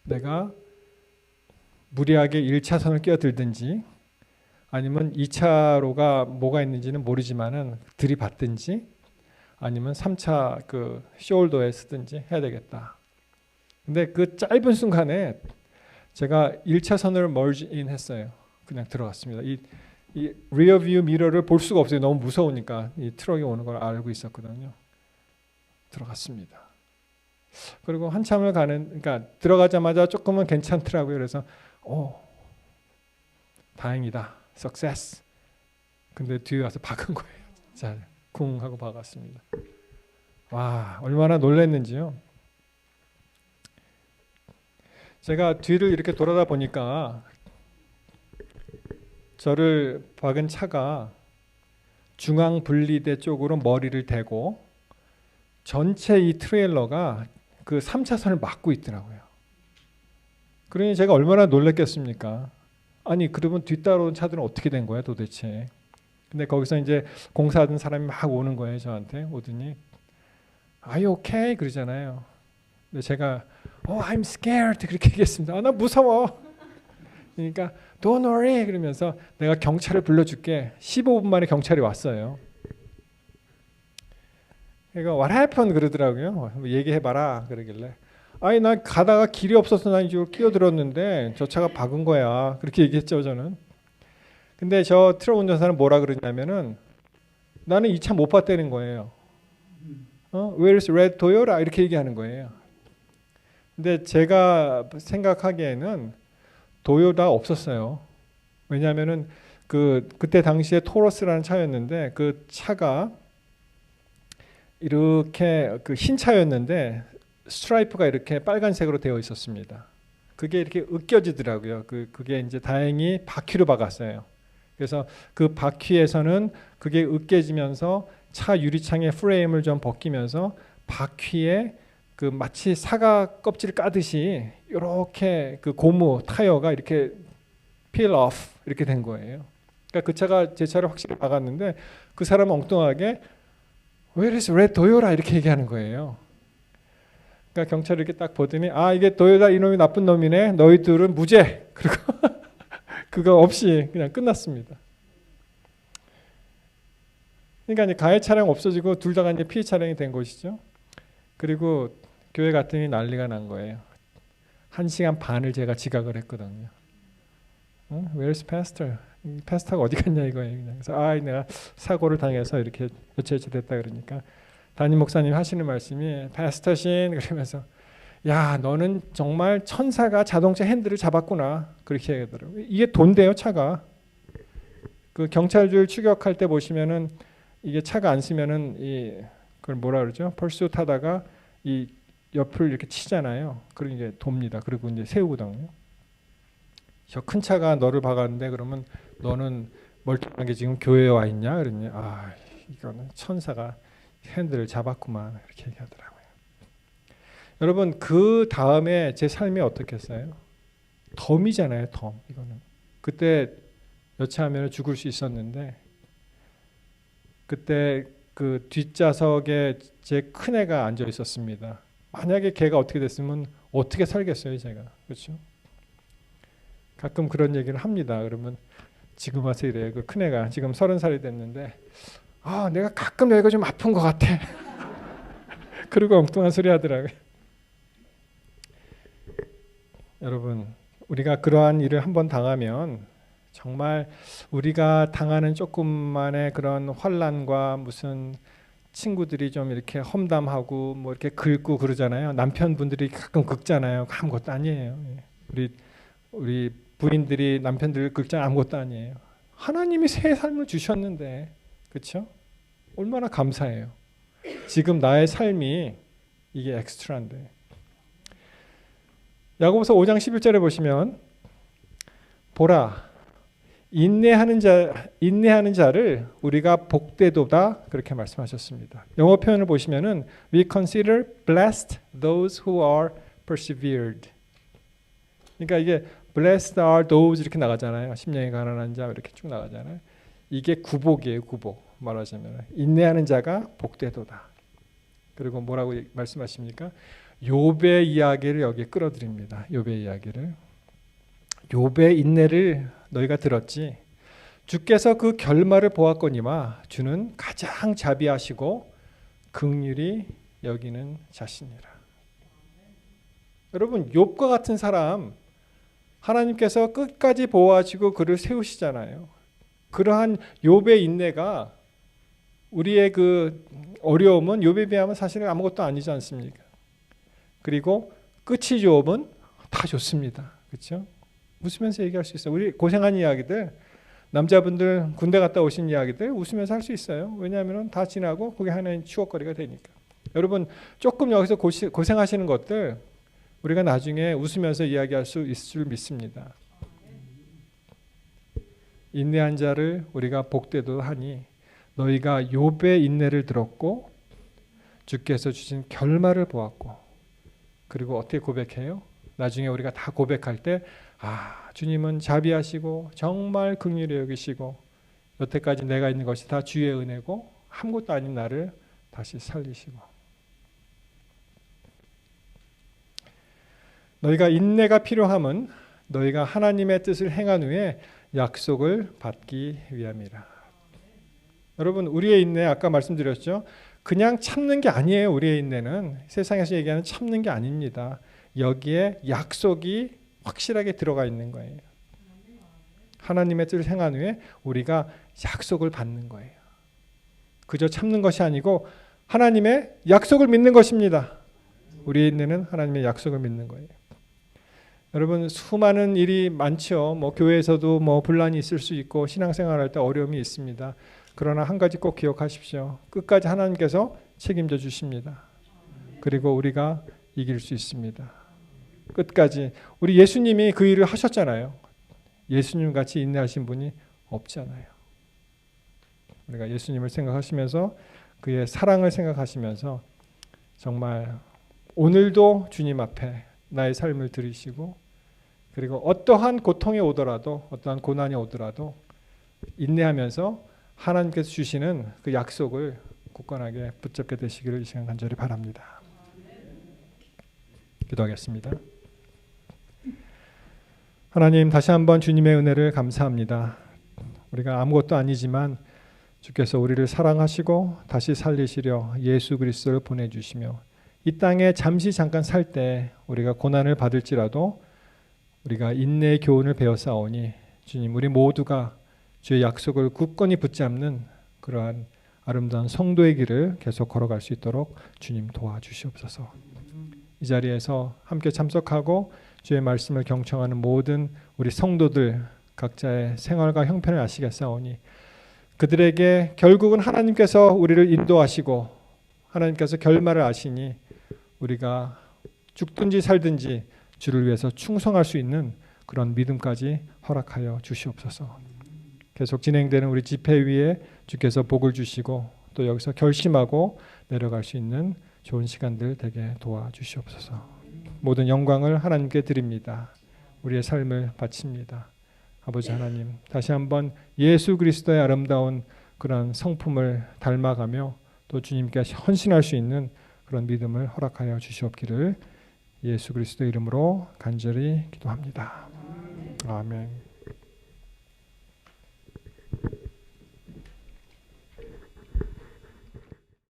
내가 무리하게 1차선을 끼어들든지 아니면 2차로가 뭐가 있는지는 모르지만은 들이받든지 아니면 3차 그 숄더에 쓰든지 해야 되겠다. 근데 그 짧은 순간에 제가 1차선을 멀지인 했어요. 그냥 들어갔습니다. 이 리어뷰 미러를 볼 수가 없어요. 너무 무서우니까 이 트럭이 오는 걸 알고 있었거든요. 들어갔습니다. 그리고 한참을 그러니까 들어가자마자 조금은 괜찮더라고요. 그래서 다행이다. 석세스. 근데 뒤에 와서 박은 거예요. 자, 쿵 하고 박았습니다. 와, 얼마나 놀랐는지요. 제가 뒤를 이렇게 돌아다 보니까 저를 박은 차가 중앙 분리대 쪽으로 머리를 대고 전체 이 트레일러가 그 3차선을 막고 있더라고요. 그러니 제가 얼마나 놀랐겠습니까? 아니 그러면 뒤따라오는 차들은 어떻게 된 거야 도대체? 근데 거기서 이제 공사하던 사람이 막 오는 거예요. 저한테 오더니 Are you okay? 그러잖아요. 근데 제가 I'm scared 그렇게 얘기했습니다. 나 무서워. 그러니까 Don't worry 그러면서 내가 경찰을 불러줄게. 15분 만에 경찰이 왔어요. 그러니까 What happened 그러더라고요. 얘기해봐라 그러길래 아니 나 가다가 길이 없어서 난 이쪽으로 끼어들었는데 저 차가 박은 거야. 그렇게 얘기했죠 저는. 근데 저 트럭 운전사는 뭐라 그러냐면은 나는 이 차 못 봤다는 거예요. Where's red Toyota 이렇게 얘기하는 거예요. 근데 제가 생각하기에는 도요타 없었어요. 왜냐하면은 그때 당시에 토러스라는 차였는데 그 차가 이렇게 그 흰 차였는데 스트라이프가 이렇게 빨간색으로 되어 있었습니다. 그게 이렇게 으껴지더라고요. 그게 이제 다행히 바퀴로 박았어요. 그래서 그 바퀴에서는 그게 으깨지면서 차 유리창의 프레임을 좀 벗기면서 바퀴에 그 마치 사과 껍질 까듯이 이렇게 그 고무 타이어가 이렇게 peel off 이렇게 된 거예요. 그러니까 그 차가 제 차를 확실히 박았는데 그 사람은 엉뚱하게 Where is red Toyota 이렇게 얘기하는 거예요. 그러니까 경찰이 이렇게 딱 보더니 이게 도요타 이놈이 나쁜 놈이네. 너희들은 무죄. 그리고 그거 없이 그냥 끝났습니다. 그러니까 이제 가해 차량 없어지고 둘 다가 이제 피해 차량이 된 것이죠. 그리고 교회 갔더니 난리가 난 거예요. 1시간 반을 제가 지각을 했거든요. Where's pastor? 파스타가 어디 갔냐 이거예요. 그냥. 그래서 내가 사고를 당해서 이렇게 며칠 됐다 그러니까 담임 목사님 하시는 말씀이 파스터신 그러면서 야 너는 정말 천사가 자동차 핸들을 잡았구나 그렇게 얘기하더라고요. 이게 돈대요 차가. 그 경찰들 추격할 때 보시면은 이게 차가 안 쓰면은 그걸 뭐라 그러죠? 펄스 타다가 이 옆을 이렇게 치잖아요. 그리고 이제 돕니다. 그리고 이제 세우거든요. 저 큰 차가 너를 박았는데 그러면 너는 멀쩡하게 지금 교회에 와 있냐? 그러니 이거는 천사가 핸들을 잡았구만 이렇게 얘기하더라고요. 여러분 그 다음에 제 삶이 어떻겠어요? 덤이잖아요. 덤 이거는. 그때 여차하면 죽을 수 있었는데 그때 그 뒷좌석에 제 큰애가 앉아 있었습니다. 만약에 걔가 어떻게 됐으면 어떻게 살겠어요 제가. 그렇죠? 가끔 그런 얘기를 합니다. 그러면 지금 와서 이래요. 그 큰애가 지금 30살이 됐는데 내가 가끔 여기가 좀 아픈 것 같아. 그리고 엉뚱한 소리 하더라고요. 여러분 우리가 그러한 일을 한번 당하면 정말 우리가 당하는 조금만의 그런 환난과 무슨 친구들이 좀 이렇게 험담하고 뭐 이렇게 긁고 그러잖아요. 남편분들이 가끔 긁잖아요. 아무것도 아니에요. 우리 부인들이 남편들 긁잖아요. 아무것도 아니에요. 하나님이 새 삶을 주셨는데 그렇죠? 얼마나 감사해요. 지금 나의 삶이 이게 엑스트라인데. 야고보서 5장 11절에 보시면 보라 인내하는 자를 우리가 복되도다 그렇게 말씀하셨습니다. 영어 표현을 보시면은 we consider blessed those who are persevered. 그러니까 이게 blessed are those 이렇게 나가잖아요. 심령이 가난한 자 이렇게 쭉 나가잖아요. 이게 구복이에요. 구복. 말하자면 인내하는 자가 복되도다. 그리고 뭐라고 말씀하십니까? 욥의 이야기를 여기에 끌어들입니다. 욥의 이야기를. 욥의 인내를 너희가 들었지. 주께서 그 결말을 보았거니와 주는 가장 자비하시고 긍휼히 여기는 자신이라. 여러분, 욥과 같은 사람 하나님께서 끝까지 보호하시고 그를 세우시잖아요. 그러한 욥의 인내가 우리의 그 어려움은 욥에 비하면 사실은 아무것도 아니지 않습니까? 그리고 끝이 욥은 다 좋습니다. 그렇죠? 웃으면서 얘기할 수 있어요. 우리 고생한 이야기들, 남자분들 군대 갔다 오신 이야기들 웃으면서 할 수 있어요. 왜냐하면 다 지나고 그게 하나의 추억거리가 되니까. 여러분 조금 여기서 고생하시는 것들 우리가 나중에 웃으면서 이야기할 수 있을 줄 믿습니다. 인내한 자를 우리가 복되도 하니 너희가 욥의 인내를 들었고 주께서 주신 결말을 보았고 그리고 어떻게 고백해요? 나중에 우리가 다 고백할 때 주님은 자비하시고 정말 긍휼히 여기시고 여태까지 내가 있는 것이 다 주의 은혜고 아무것도 아닌 나를 다시 살리시고 너희가 인내가 필요함은 너희가 하나님의 뜻을 행한 후에 약속을 받기 위함이라. 여러분 우리의 인내 아까 말씀드렸죠. 그냥 참는 게 아니에요. 우리의 인내는 세상에서 얘기하는 참는 게 아닙니다. 여기에 약속이 확실하게 들어가 있는 거예요. 하나님의 뜻을 행한 후에 우리가 약속을 받는 거예요. 그저 참는 것이 아니고 하나님의 약속을 믿는 것입니다. 우리의 인내는 하나님의 약속을 믿는 거예요. 여러분 수많은 일이 많죠. 교회에서도 분란이 있을 수 있고 신앙생활할 때 어려움이 있습니다. 그러나 한 가지 꼭 기억하십시오. 끝까지 하나님께서 책임져 주십니다. 그리고 우리가 이길 수 있습니다. 끝까지. 우리 예수님이 그 일을 하셨잖아요. 예수님 같이 인내하신 분이 없잖아요. 우리가 예수님을 생각하시면서 그의 사랑을 생각하시면서 정말 오늘도 주님 앞에 나의 삶을 들이시고 그리고 어떠한 고통이 오더라도 어떠한 고난이 오더라도 인내하면서 하나님께서 주시는 그 약속을 굳건하게 붙잡게 되시기를 이 시간 간절히 바랍니다. 기도하겠습니다. 하나님 다시 한번 주님의 은혜를 감사합니다. 우리가 아무것도 아니지만 주께서 우리를 사랑하시고 다시 살리시려 예수 그리스도를 보내주시며 이 땅에 잠시 잠깐 살 때 우리가 고난을 받을지라도 우리가 인내의 교훈을 배웠사오니 주님 우리 모두가 주의 약속을 굳건히 붙잡는 그러한 아름다운 성도의 길을 계속 걸어갈 수 있도록 주님 도와주시옵소서. 이 자리에서 함께 참석하고 주의 말씀을 경청하는 모든 우리 성도들 각자의 생활과 형편을 아시겠사오니 그들에게 결국은 하나님께서 우리를 인도하시고 하나님께서 결말을 아시니 우리가 죽든지 살든지 주를 위해서 충성할 수 있는 그런 믿음까지 허락하여 주시옵소서. 계속 진행되는 우리 집회 위에 주께서 복을 주시고 또 여기서 결심하고 내려갈 수 있는 좋은 시간들 되게 도와주시옵소서. 모든 영광을 하나님께 드립니다. 우리의 삶을 바칩니다. 아버지 하나님 다시 한번 예수 그리스도의 아름다운 그런 성품을 닮아가며 또 주님께 헌신할 수 있는 그런 믿음을 허락하여 주시옵기를 예수 그리스도 이름으로 간절히 기도합니다. 아멘.